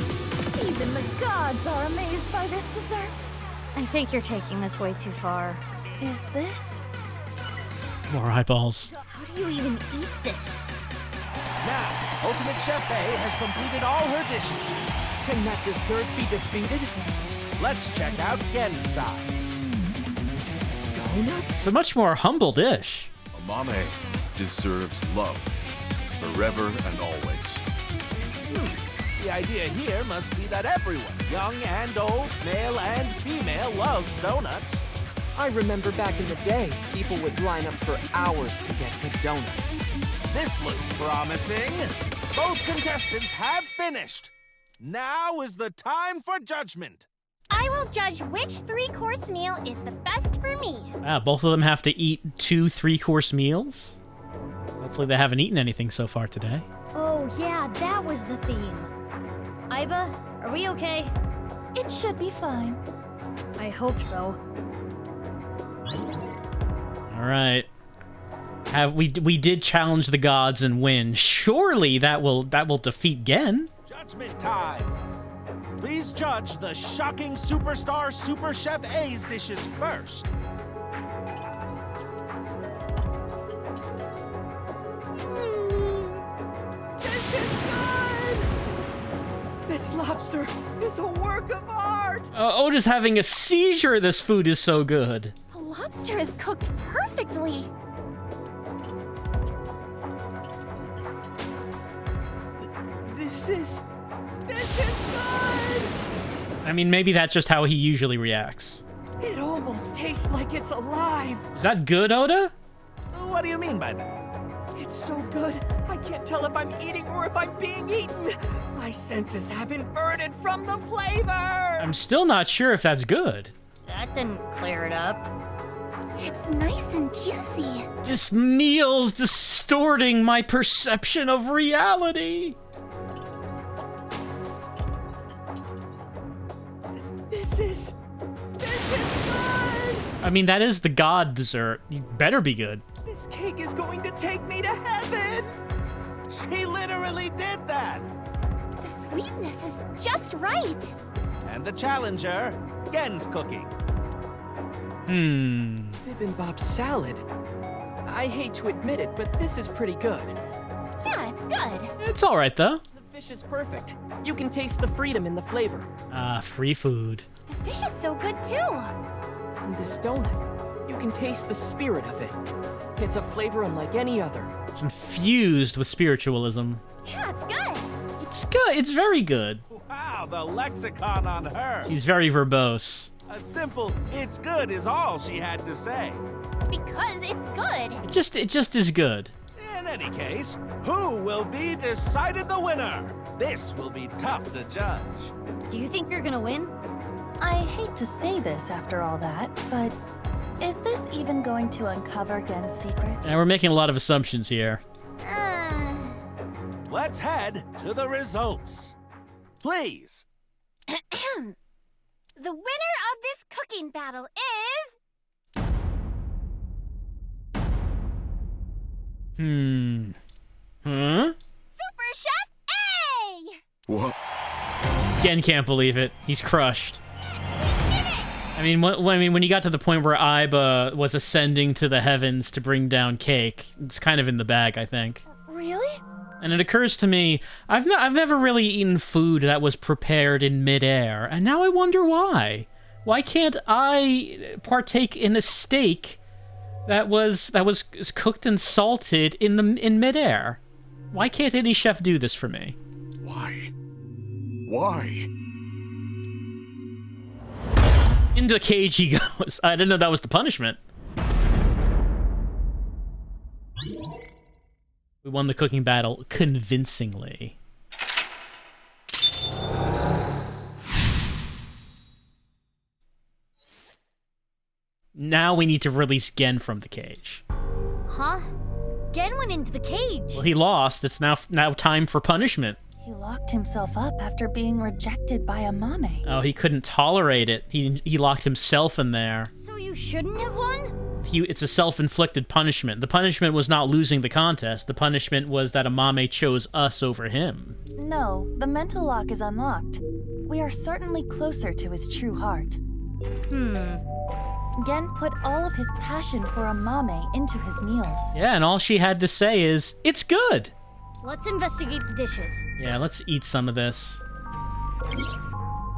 Even the gods are amazed by this dessert. I think you're taking this way too far. Is this? More eyeballs. How do you even eat this? Now, Ultimate Chef A has completed all her dishes. Can that dessert be defeated? Let's check out Gen's side. Donuts? It's a much more humble dish. Amame deserves love, forever and always. The idea here must be that everyone, young and old, male and female, loves donuts. I remember back in the day, people would line up for hours to get good donuts. This looks promising. Both contestants have finished. Now is the time for judgment. I will judge which 3-course meal is the best for me. Wow, both of them have to eat 2 3-course meals? Hopefully they haven't eaten anything so far today. Oh, yeah, that was the theme. Iba, are we okay? It should be fine. I hope so. All right. We did challenge the gods and win. Surely that will defeat Gen. Judgment time. Please judge the shocking superstar Super Chef A's dishes first. This is good! This lobster is a work of art! Oda's having a seizure. This food is so good. The lobster is cooked perfectly. This is good! I mean, maybe that's just how he usually reacts. It almost tastes like it's alive. Is that good, Oda? What do you mean by that? It's so good, I can't tell if I'm eating or if I'm being eaten. My senses have inverted from the flavor. I'm still not sure if that's good. That didn't clear it up. It's nice and juicy. This meal's distorting my perception of reality. This is good! I mean, that is the god dessert. You better be good. This cake is going to take me to heaven! She literally did that! The sweetness is just right. And the challenger, Gen's cooking. Bibimbap salad. I hate to admit it, but this is pretty good. Yeah, it's good. It's all right, though. The fish is perfect. You can taste the freedom in the flavor. Free food. The fish is so good too. And this donut, you can taste the spirit of it. It's a flavor unlike any other. It's infused with spiritualism. Yeah, it's good. It's good. It's very good. Wow, the lexicon on her. She's very verbose. A simple, it's good is all she had to say. Because it's good. It just is good. In any case, who will be decided the winner? This will be tough to judge. Do you think you're gonna win? I hate to say this after all that, but is this even going to uncover Gen's secret? And we're making a lot of assumptions here. Let's head to the results. Please. The winner of this cooking battle is... Super Chef A! What? Gen can't believe it. He's crushed. Yes, we did it! I mean, when you got to the point where Iba was ascending to the heavens to bring down Cake, it's kind of in the bag, I think. Really? And it occurs to me, I've never really eaten food that was prepared in midair, and now I wonder why. Why can't I partake in a steak that was cooked and salted in midair? Why can't any chef do this for me? Why? Into the cage he goes. I didn't know that was the punishment. We won the cooking battle convincingly. Now we need to release Gen from the cage. Huh? Gen went into the cage. Well, he lost. It's now time for punishment. He locked himself up after being rejected by a mame. Oh, he couldn't tolerate it. He locked himself in there. So you shouldn't have won? It's a self-inflicted punishment. The punishment was not losing the contest. The punishment was that Amame chose us over him. No, the mental lock is unlocked. We are certainly closer to his true heart. Gen put all of his passion for Amame into his meals. Yeah, and all she had to say is, "It's good." Let's investigate the dishes. Yeah, let's eat some of this.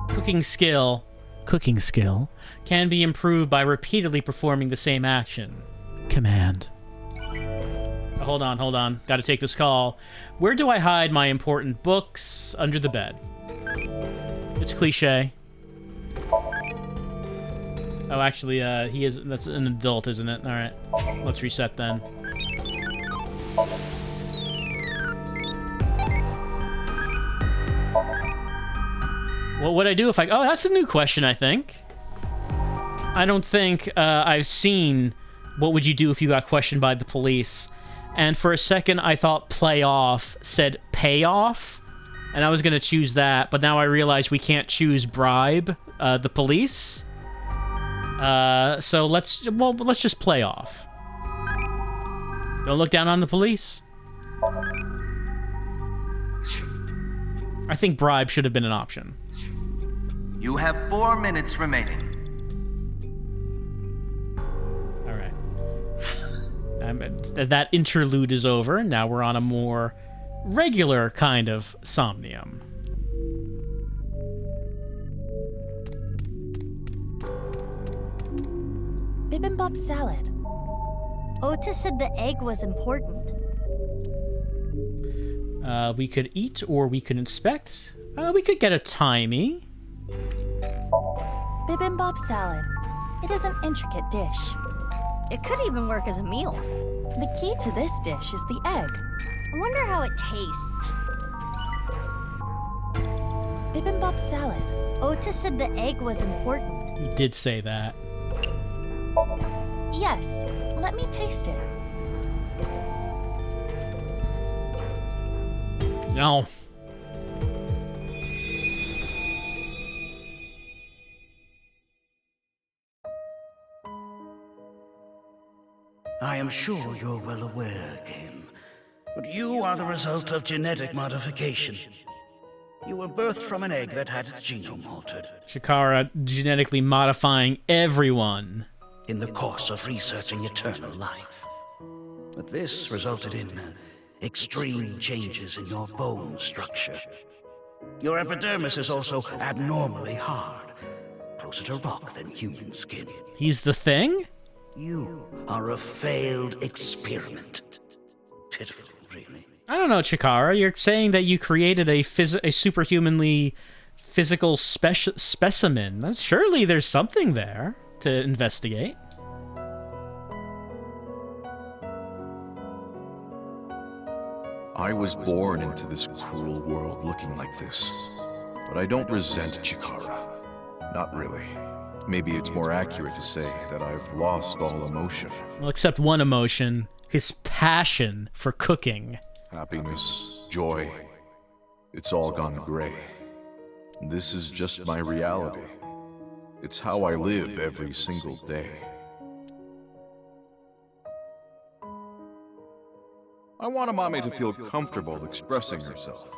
Cooking skill can be improved by repeatedly performing the same action. Command. Hold on. Gotta take this call. Where do I hide my important books? Under the bed. It's cliche. Oh, actually, that's an adult, isn't it? Alright. Let's reset then. What would I do if I... Oh, that's a new question, I think. I don't think I've seen what would you do if you got questioned by the police. And for a second, I thought play off said pay off. And I was going to choose that, but now I realize we can't choose bribe the police. So let's just play off. Don't look down on the police. I think bribe should have been an option. You have 4 minutes remaining. All right. That interlude is over. Now we're on a more regular kind of Somnium. Bibimbap salad. Ota said the egg was important. We could eat or we could inspect. We could get a timey. Bibimbap salad. It is an intricate dish. It could even work as a meal. The key to this dish is the egg. I wonder how it tastes. Bibimbap salad. Ota said the egg was important. You did say that. Yes, let me taste it. No. I am sure you're well aware, Game, but you are the result of genetic modification. You were birthed from an egg that had its genome altered. Chikara genetically modifying everyone. In the course of researching eternal life. But this resulted in extreme changes in your bone structure. Your epidermis is also abnormally hard, closer to rock than human skin. He's the thing? You are a failed experiment. Pitiful, really. I don't know, Chikara. You're saying that you created a superhumanly physical specimen. Surely there's something there to investigate. I was born into this cruel world looking like this. But I don't resent Chikara. Not really. Maybe it's more accurate to say that I've lost all emotion. Well, except one emotion. His passion for cooking. Happiness, joy. It's all gone gray. This is just my reality. It's how I live every single day. I want Amame to feel comfortable expressing herself,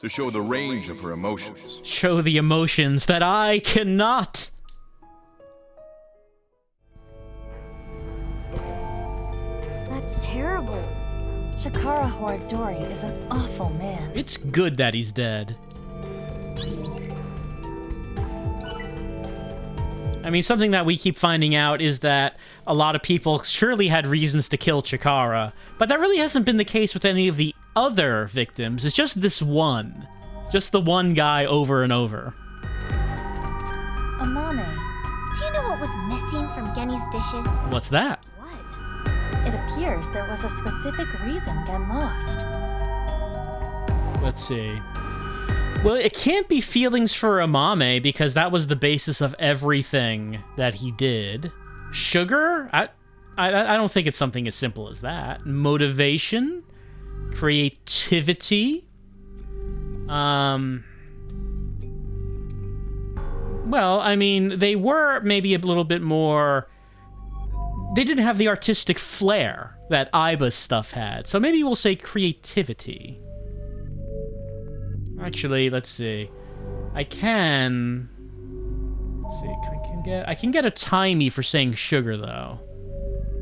to show the range of her emotions. Show the emotions that I cannot. That's terrible. Chikara Horadori is an awful man. It's good that he's dead. I mean, something that we keep finding out is that a lot of people surely had reasons to kill Chikara, but that really hasn't been the case with any of the other victims. It's just this one. Just the one guy over and over. Amame. Do you know what was missing from Genny's dishes? What's that? It appears there was a specific reason Gen lost. Let's see. Well, it can't be feelings for Amame because that was the basis of everything that he did. Sugar? I don't think it's something as simple as that. Motivation? Creativity? Well, I mean, they were maybe a little bit more... They didn't have the artistic flair that Aiba's stuff had. So maybe we'll say creativity. Actually, let's see. I can... Let's see. I can get a timey for saying sugar, though.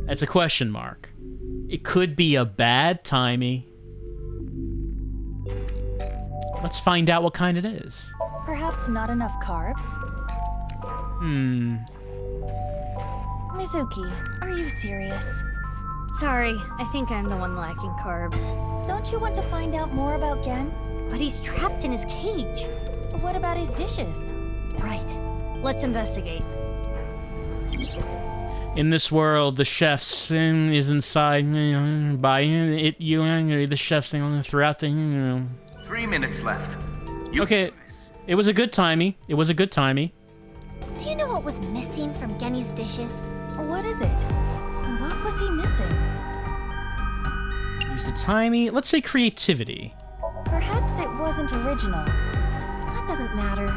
That's a question mark. It could be a bad timey. Let's find out what kind it is. Perhaps not enough carbs? Hmm. Mizuki, are you serious? Sorry, I think I'm the one lacking carbs. Don't you want to find out more about Gen? But he's trapped in his cage. What about his dishes? Right. Let's investigate. In this world, the chef's is inside by it. The chef's throughout the. 3 minutes left. Okay, it was a good timey. It was a good timey. Do you know what was missing from Genny's dishes? What is it? What was he missing? Use the timey. Let's say creativity. Perhaps it wasn't original. That doesn't matter.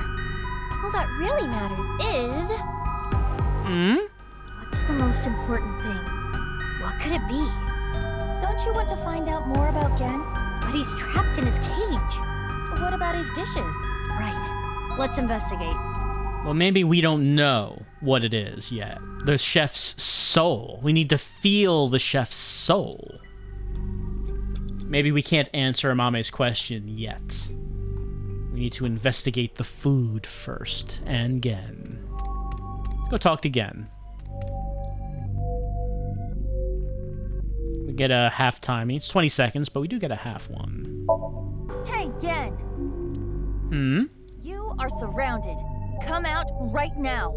All that really matters is... What's the most important thing? What could it be? Don't you want to find out more about Gen? But he's trapped in his cage. What about his dishes? Right. Let's investigate. Well, maybe we don't know what it is yet. The chef's soul. We need to feel the chef's soul. Maybe we can't answer Amame's question yet. We need to investigate the food first. And Gen. Let's go talk to Gen. We get a half timing. It's 20 seconds, but we do get a half one. Hey, Gen! You are surrounded. Come out right now.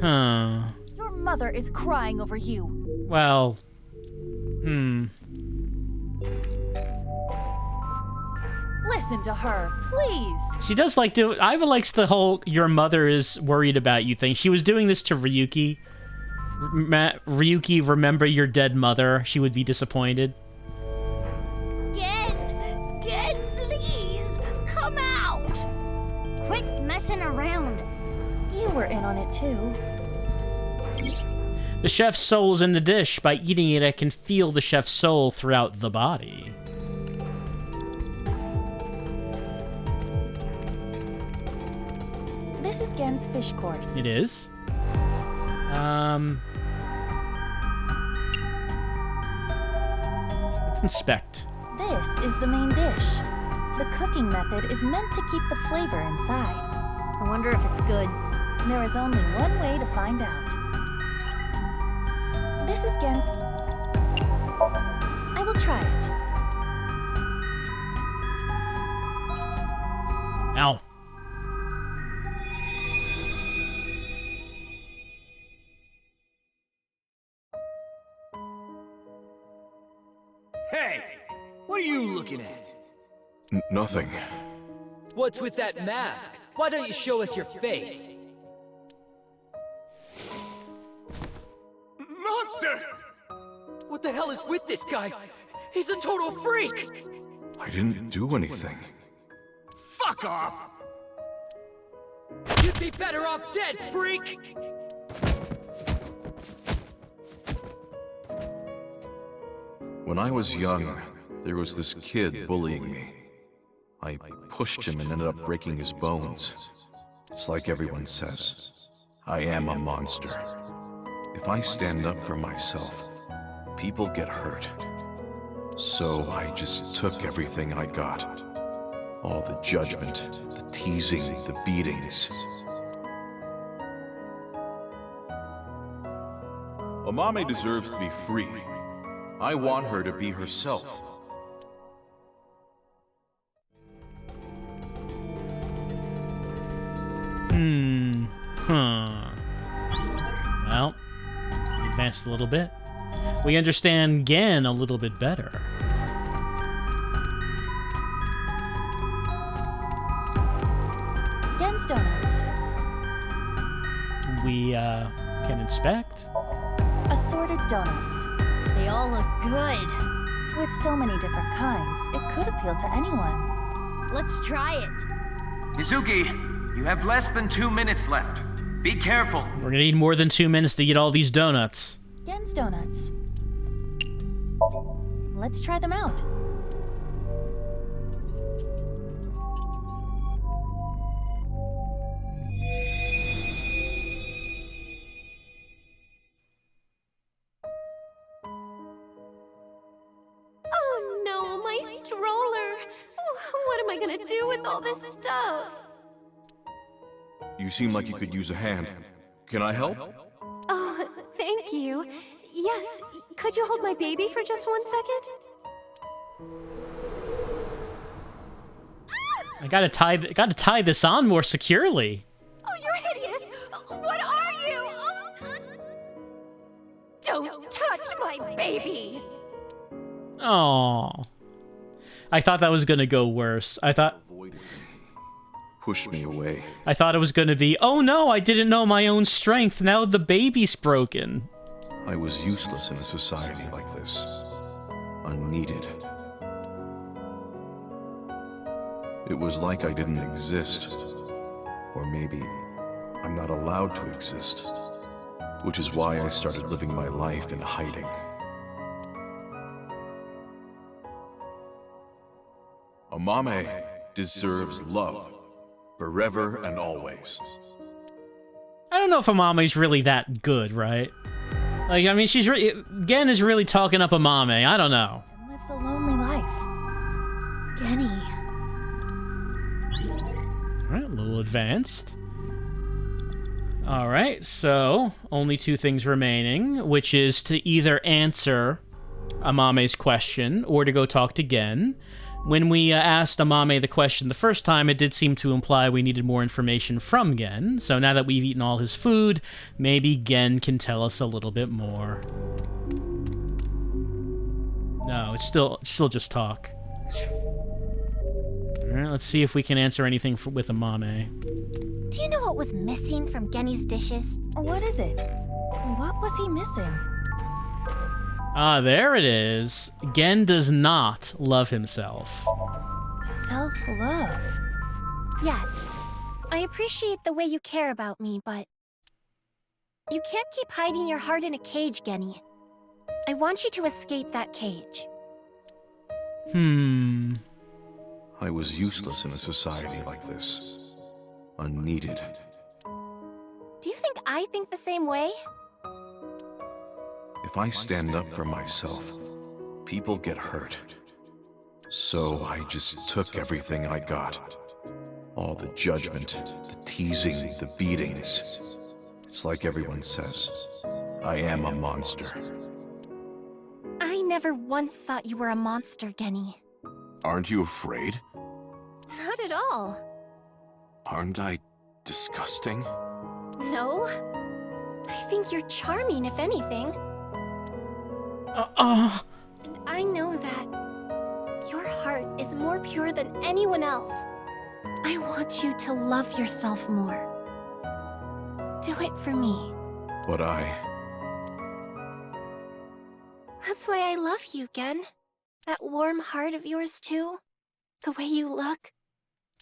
Huh. Your mother is crying over you. Well, Listen to her, please. She does like to... Iva likes the whole your mother is worried about you thing. She was doing this to Ryuki. Ryuki, remember your dead mother. She would be disappointed. Gen, please, come out. Quit messing around. You were in on it too. The chef's soul is in the dish. By eating it, I can feel the chef's soul throughout the body. This is Gen's fish course. It is? Let's inspect. This is the main dish. The cooking method is meant to keep the flavor inside. I wonder if it's good. There is only one way to find out. This is Gen's... I will try it. Ow. Hey! What are you looking at? Nothing. What's with that mask? Why don't you show us your face? Monster! What the hell is with this guy? He's a total freak! I didn't do anything. Fuck off! You'd be better off dead, freak! When I was young, there was this kid bullying me. I pushed him and ended up breaking his bones. It's like everyone says, I am a monster. If I stand up for myself, people get hurt. So I just took everything I got. All the judgment, the teasing, the beatings. Amame deserves to be free. I want her to be herself. Well, we advanced a little bit. We understand Gen a little bit better. Gen's donuts. We can inspect. Assorted donuts. They all look good. With so many different kinds, it could appeal to anyone. Let's try it. Mizuki, you have less than 2 minutes left. Be careful. We're gonna need more than 2 minutes to get all these donuts. Gen's donuts. Let's try them out. Oh no, my stroller! What am I gonna do with all this stuff? You seem like you could use a hand. Can I help? Oh, thank you. Yes, could you hold my baby for just 1 second? I gotta tie this on more securely. Oh, you're hideous! What are you? Don't touch my baby! Oh, I thought that was gonna go worse. I thought Push me away. I thought it was gonna be, oh no, I didn't know my own strength. Now the baby's broken. I was useless in a society like this. Unneeded. It was like I didn't exist. Or maybe I'm not allowed to exist. Which is why I started living my life in hiding. Amame deserves love. Forever and always. I don't know if Amame's really that good, right? Like, I mean, Gen is really talking up Amame. I don't know. And lives a lonely life. Genny. Alright, a little advanced. Alright, so only 2 things remaining, which is to either answer Amame's question or to go talk to Gen. When we asked Amame the question the first time, it did seem to imply we needed more information from Gen. So now that we've eaten all his food, maybe Gen can tell us a little bit more. No, it's still just talk. Alright, let's see if we can answer anything with Amame. Do you know what was missing from Genny's dishes? What is it? What was he missing? Ah, there it is. Gen does not love himself. Self-love. Yes. I appreciate the way you care about me, but you can't keep hiding your heart in a cage, Genny. I want you to escape that cage. I was useless in a society like this. Unneeded. Do you think I think the same way? If I stand up for myself, people get hurt. So I just took everything I got. All the judgment, the teasing, the beatings. It's like everyone says, I am a monster. I never once thought you were a monster, Genny. Aren't you afraid? Not at all. Aren't I disgusting? No. I think you're charming, if anything. And I know that your heart is more pure than anyone else. I want you to love yourself more. Do it for me. But That's why I love you, Gen. That warm heart of yours, too. The way you look.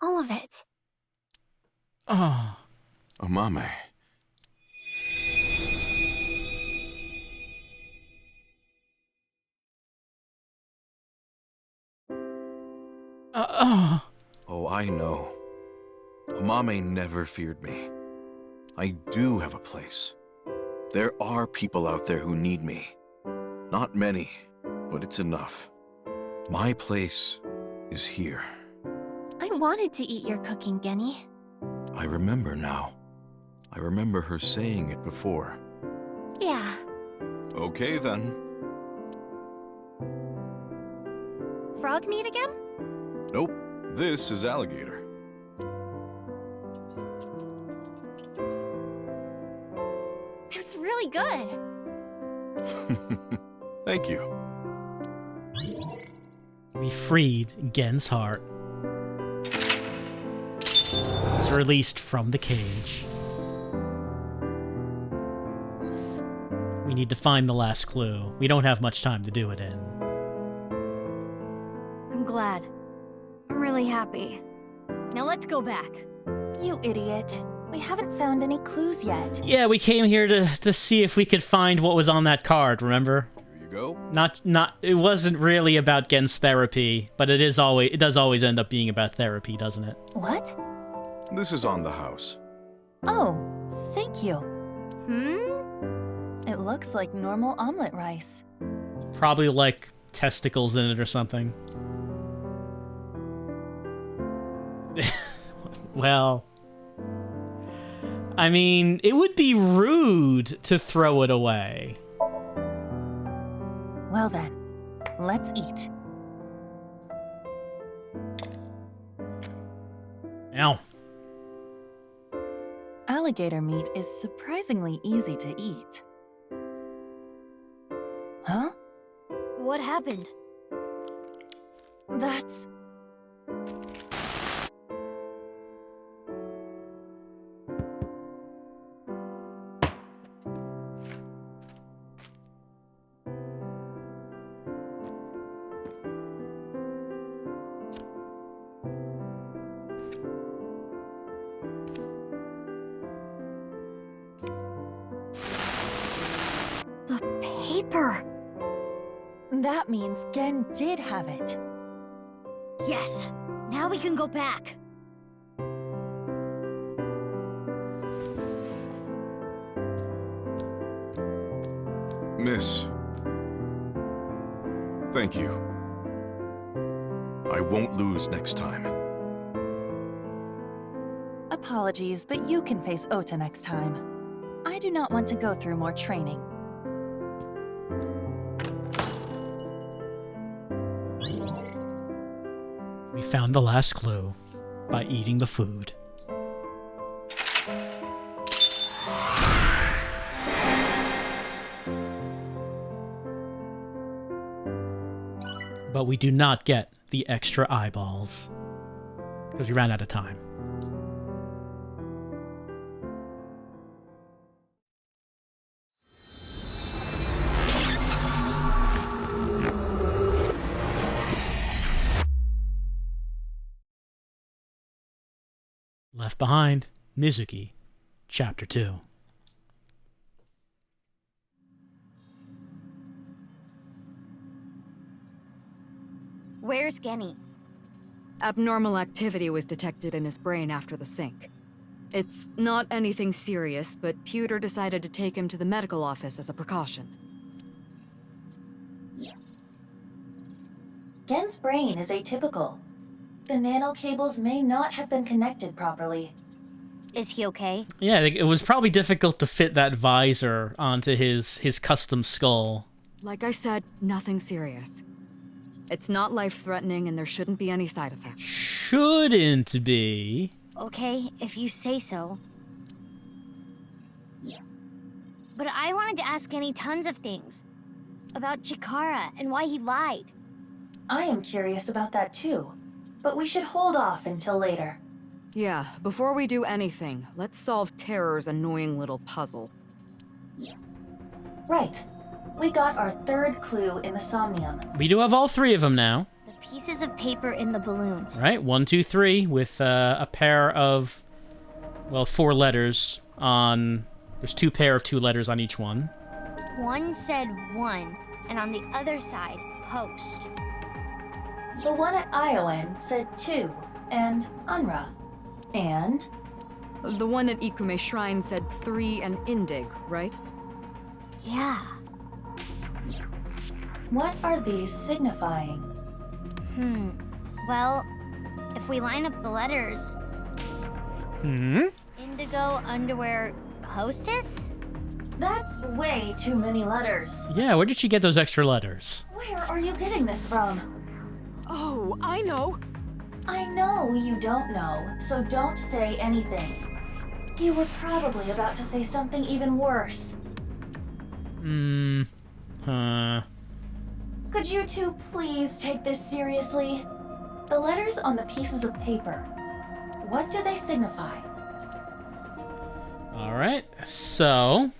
All of it. Amame. Oh, I know. Amame never feared me. I do have a place. There are people out there who need me. Not many, but it's enough. My place is here. I wanted to eat your cooking, Genny. I remember now. I remember her saying it before. Yeah. Okay, then. Frog meat again? Nope. This is alligator. It's really good. Thank you. We freed Gen's heart. He's released from the cage. We need to find the last clue. We don't have much time to do it in. I'm glad. I'm really happy. Now let's go back. You idiot. We haven't found any clues yet. Yeah, we came here to see if we could find what was on that card, remember? Here you go. It wasn't really about Gen's therapy, but it does always end up being about therapy, doesn't it? What? This is on the house. Oh, thank you. It looks like normal omelet rice. Probably like testicles in it or something. Well, I mean, it would be rude to throw it away. Well then, let's eat. Ow. Alligator meat is surprisingly easy to eat. Huh? What happened? That's... The paper! That means Gen did have it. Yes! Now we can go back. Miss. Thank you. I won't lose next time. Apologies, but you can face Ota next time. I do not want to go through more training. We found the last clue by eating the food. But we do not get the extra eyeballs because we ran out of time. Left Behind, Mizuki, Chapter 2. Where's Genny? Abnormal activity was detected in his brain after the sync. It's not anything serious, but Pewter decided to take him to the medical office as a precaution. Gen's brain is atypical. The nanocables may not have been connected properly. Is he okay? Yeah, it was probably difficult to fit that visor onto his custom skull. Like I said, nothing serious. It's not life-threatening and there shouldn't be any side effects. Shouldn't be. Okay, if you say so. But I wanted to ask Genny tons of things. About Chikara and why he lied. I am curious about that too. But we should hold off until later. Yeah, before we do anything, let's solve Terror's annoying little puzzle. Right. We got our third clue in the Insomnium. We do have all three of them now. The pieces of paper in the balloons. Right, 1, 2, 3, with a pair of, well, 4 letters on... There's 2 pair of 2 letters on each one. One said 1, and on the other side, post. The one at Ion said 2, and Unra. And? The one at Ikume Shrine said 3 and Indig, right? Yeah. What are these signifying? Well, if we line up the letters... Indigo underwear hostess? That's way too many letters. Yeah, where did she get those extra letters? Where are you getting this from? Oh, I know. I know you don't know, so don't say anything. You were probably about to say something even worse. Could you two please take this seriously? The letters on the pieces of paper, what do they signify? Alright, so...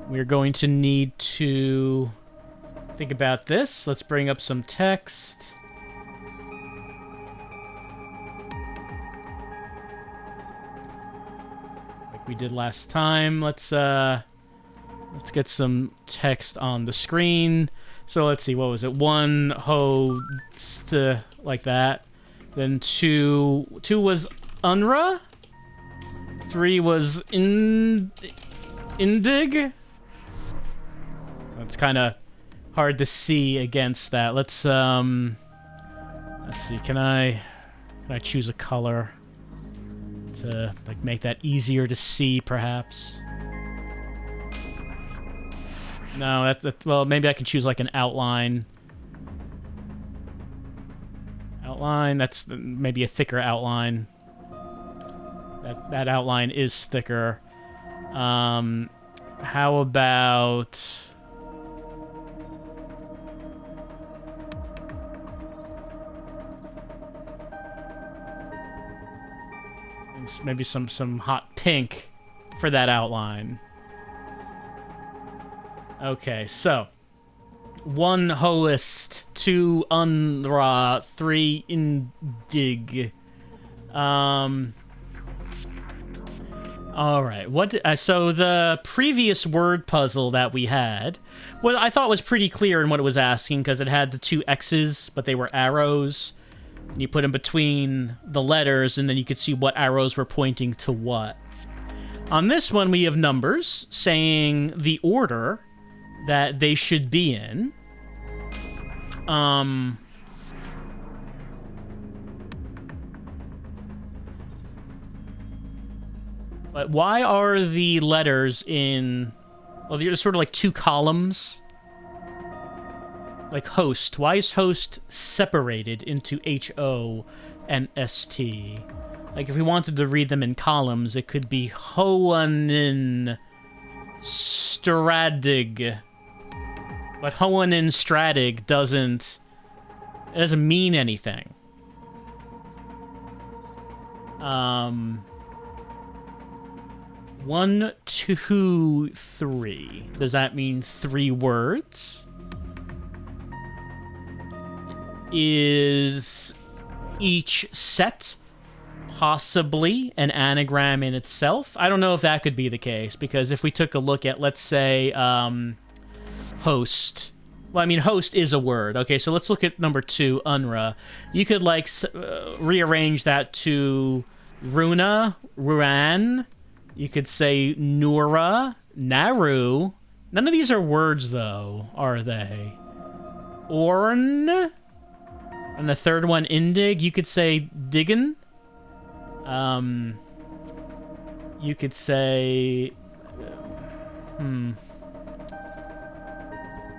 We're going to need to think about this. Let's bring up some text. Like we did last time. Let's get some text on the screen. So let's see, what was it? 1 host, like that. Then 2 was Unra. 3 was Indig. It's kind of hard to see against that. Let's see. Can I choose a color to like make that easier to see, perhaps? No, well, maybe I can choose like an outline. Outline, that's maybe a thicker outline. That outline is thicker. How about... maybe some hot pink for that outline. Okay, so 1 hoist, 2 unra, 3 indig. All right. So the previous word puzzle that we had, what I thought was pretty clear in what it was asking, because it had the 2 X's, but they were arrows. You put them between the letters, and then you could see what arrows were pointing to what. On this one, we have numbers saying the order that they should be in. But why are the letters in... well, they're sort of like 2 columns. Like host. Why is host separated into H-O and S-T? Like, if we wanted to read them in columns, it could be Hoanin Stradig. But Hoanin Stradig doesn't mean anything. 1, 2, 3. Does that mean 3 words? Is each set possibly an anagram in itself? I don't know if that could be the case, because if we took a look at, let's say, host. Well, I mean, host is a word. Okay, so let's look at number 2, Unra. You could, like, rearrange that to Runa, Ruan. You could say Nura, Naru. None of these are words, though, are they? Orn. And the third one, Indig. You could say Diggin. You could say...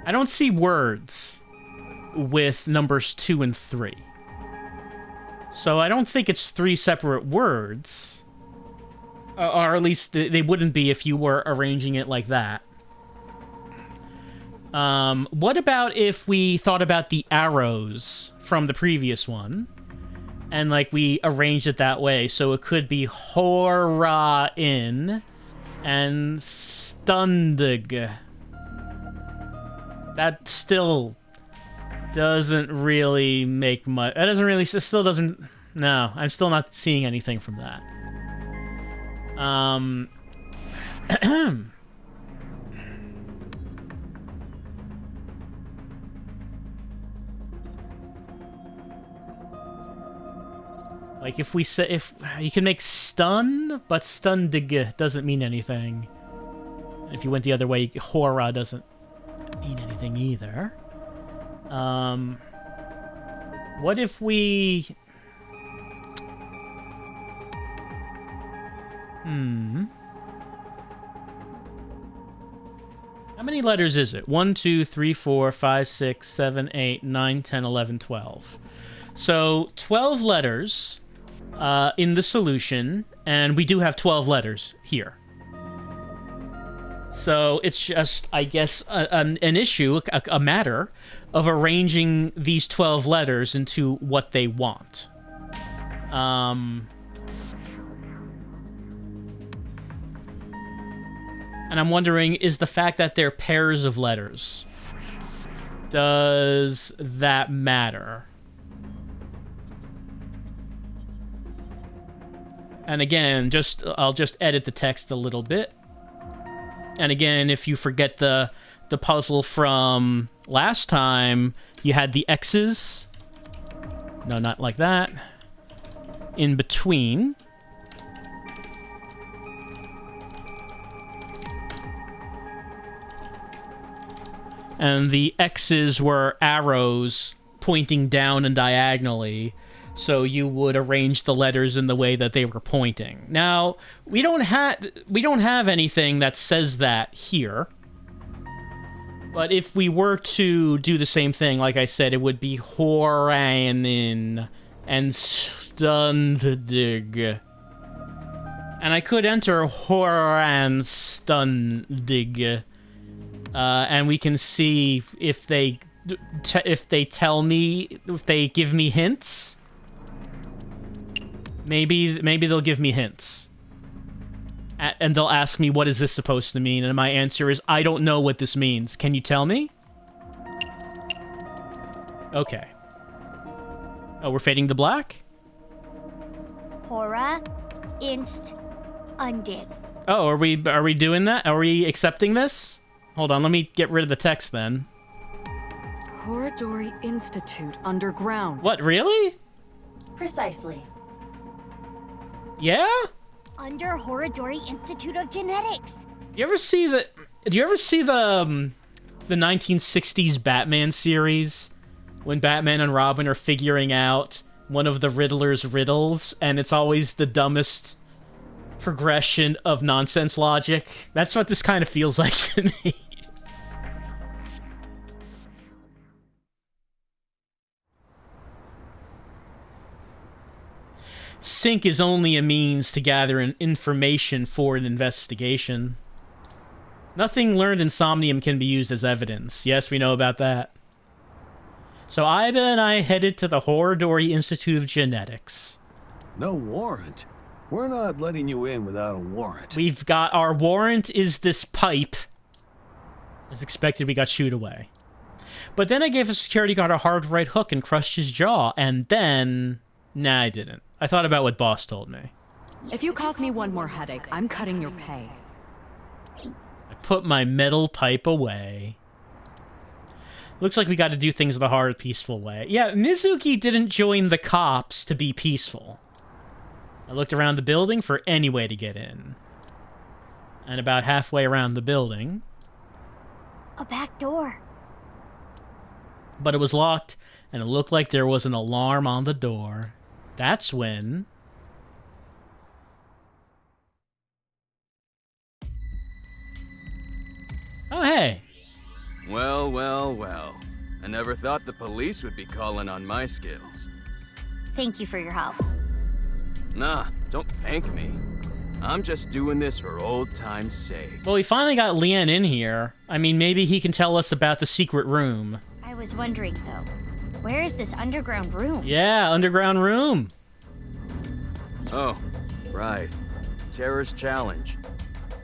I don't see words with numbers 2 and 3. So I don't think it's 3 separate words. Or at least they wouldn't be if you were arranging it like that. What about if we thought about the arrows from the previous one? And, like, we arranged it that way. So it could be Hora-in and Stundig. That still doesn't really make much... That doesn't really... It still doesn't... No, I'm still not seeing anything from that. Like, if we say... If you can make stun, but stundig doesn't mean anything. If you went the other way, Hora doesn't mean anything either. What if we... How many letters is it? 1, 2, 3, 4, 5, 6, 7, 8, 9, 10, 11, 12. So 12 letters in the solution, and we do have 12 letters here. So it's just, I guess, an issue, a matter of arranging these 12 letters into what they want. And I'm wondering, is the fact that they're pairs of letters, does that matter? And again, I'll just edit the text a little bit. And again, if you forget the puzzle from last time, you had the X's. No, not like that. In between. And the X's were arrows pointing down and diagonally, so you would arrange the letters in the way that they were pointing. Now, we don't have anything that says that here. But if we were to do the same thing, like I said, it would be Horanin and Stundig. And I could enter Horan Stundig. And we can see if they tell me, if they give me hints. Maybe they'll give me hints. And they'll ask me, what is this supposed to mean? And my answer is, I don't know what this means. Can you tell me? Okay. Oh, we're fading to black? Hora, inst, undig. Oh, are we doing that? Are we accepting this? Hold on, let me get rid of the text then. Horadori Institute Underground. What, really? Precisely. Yeah? Under Horadori Institute of Genetics. Do you ever see the 1960s Batman series when Batman and Robin are figuring out one of the Riddler's riddles and it's always the dumbest progression of nonsense logic? That's what this kind of feels like to me. Sync is only a means to gather information for an investigation. Nothing learned in Insomnium can be used as evidence. Yes, we know about that. So Iba and I headed to the Horadori Institute of Genetics. No warrant? We're not letting you in without a warrant. We've got... Our warrant is this pipe. As expected, we got shooed away. But then I gave a security guard a hard right hook and crushed his jaw, and then... Nah, I didn't. I thought about what Boss told me. If you cause me one more headache, I'm cutting your pay. I put my metal pipe away. Looks like we got to do things the hard, peaceful way. Yeah, Mizuki didn't join the cops to be peaceful. I looked around the building for any way to get in. And about halfway around the building... A back door. But it was locked, and it looked like there was an alarm on the door. That's when... Oh, hey. Well, well, well. I never thought the police would be calling on my skills. Thank you for your help. Nah, don't thank me. I'm just doing this for old time's sake. Well, we finally got Lien in here. I mean, maybe he can tell us about the secret room. I was wondering, though, where is this underground room? Yeah, underground room. Oh, right. Terror's Challenge.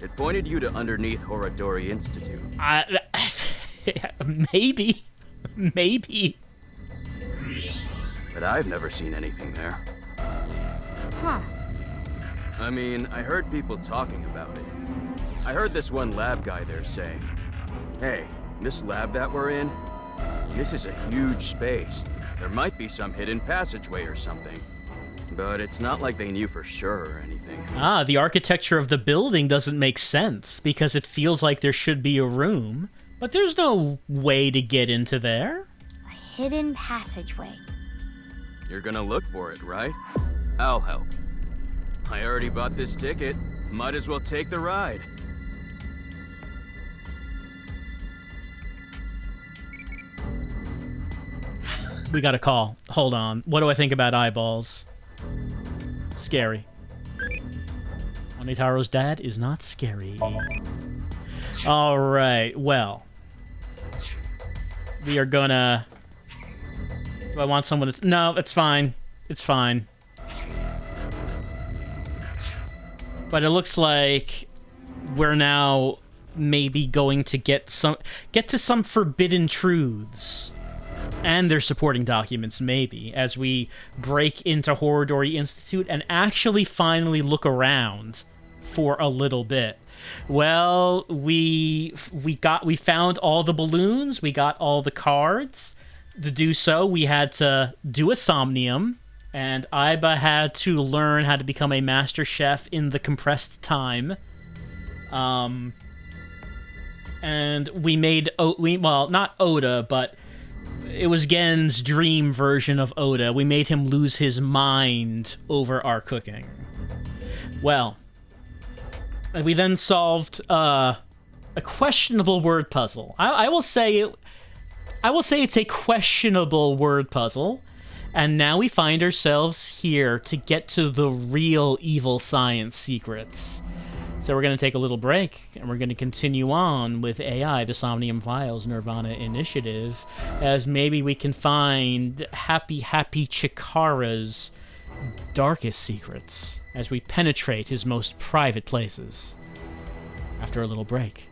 It pointed you to underneath Horadori Institute. Maybe. Maybe. But I've never seen anything there. Huh. I mean, I heard people talking about it. I heard this one lab guy there saying, hey, this lab that we're in, this is a huge space. There might be some hidden passageway or something. But it's not like they knew for sure or anything. Ah, the architecture of the building doesn't make sense, because it feels like there should be a room, but there's no way to get into there. A hidden passageway. You're gonna look for it, right? I'll help. I already bought this ticket. Might as well take the ride. We got a call. Hold on. What do I think about eyeballs? Scary. Onitaro's dad is not scary. Alright, well. We are gonna... Do I want someone to... No, it's fine. It's fine. But it looks like we're now maybe going to get to some forbidden truths. And their supporting documents, maybe, as we break into Horadori Institute and actually finally look around for a little bit. Well, we found all the balloons, we got all the cards. To do so, we had to do a Insomnium, and Iba had to learn how to become a master chef in the compressed time. And we made, well, not Oda, but it was Gen's dream version of Oda. We made him lose his mind over our cooking. Well, we then solved a A questionable word puzzle. I will say it's a questionable word puzzle. And now we find ourselves here to get to the real evil science secrets. So we're going to take a little break, and we're going to continue on with AI, the Somnium Files Nirvana Initiative, as maybe we can find Happy Chikara's darkest secrets as we penetrate his most private places. After a little break.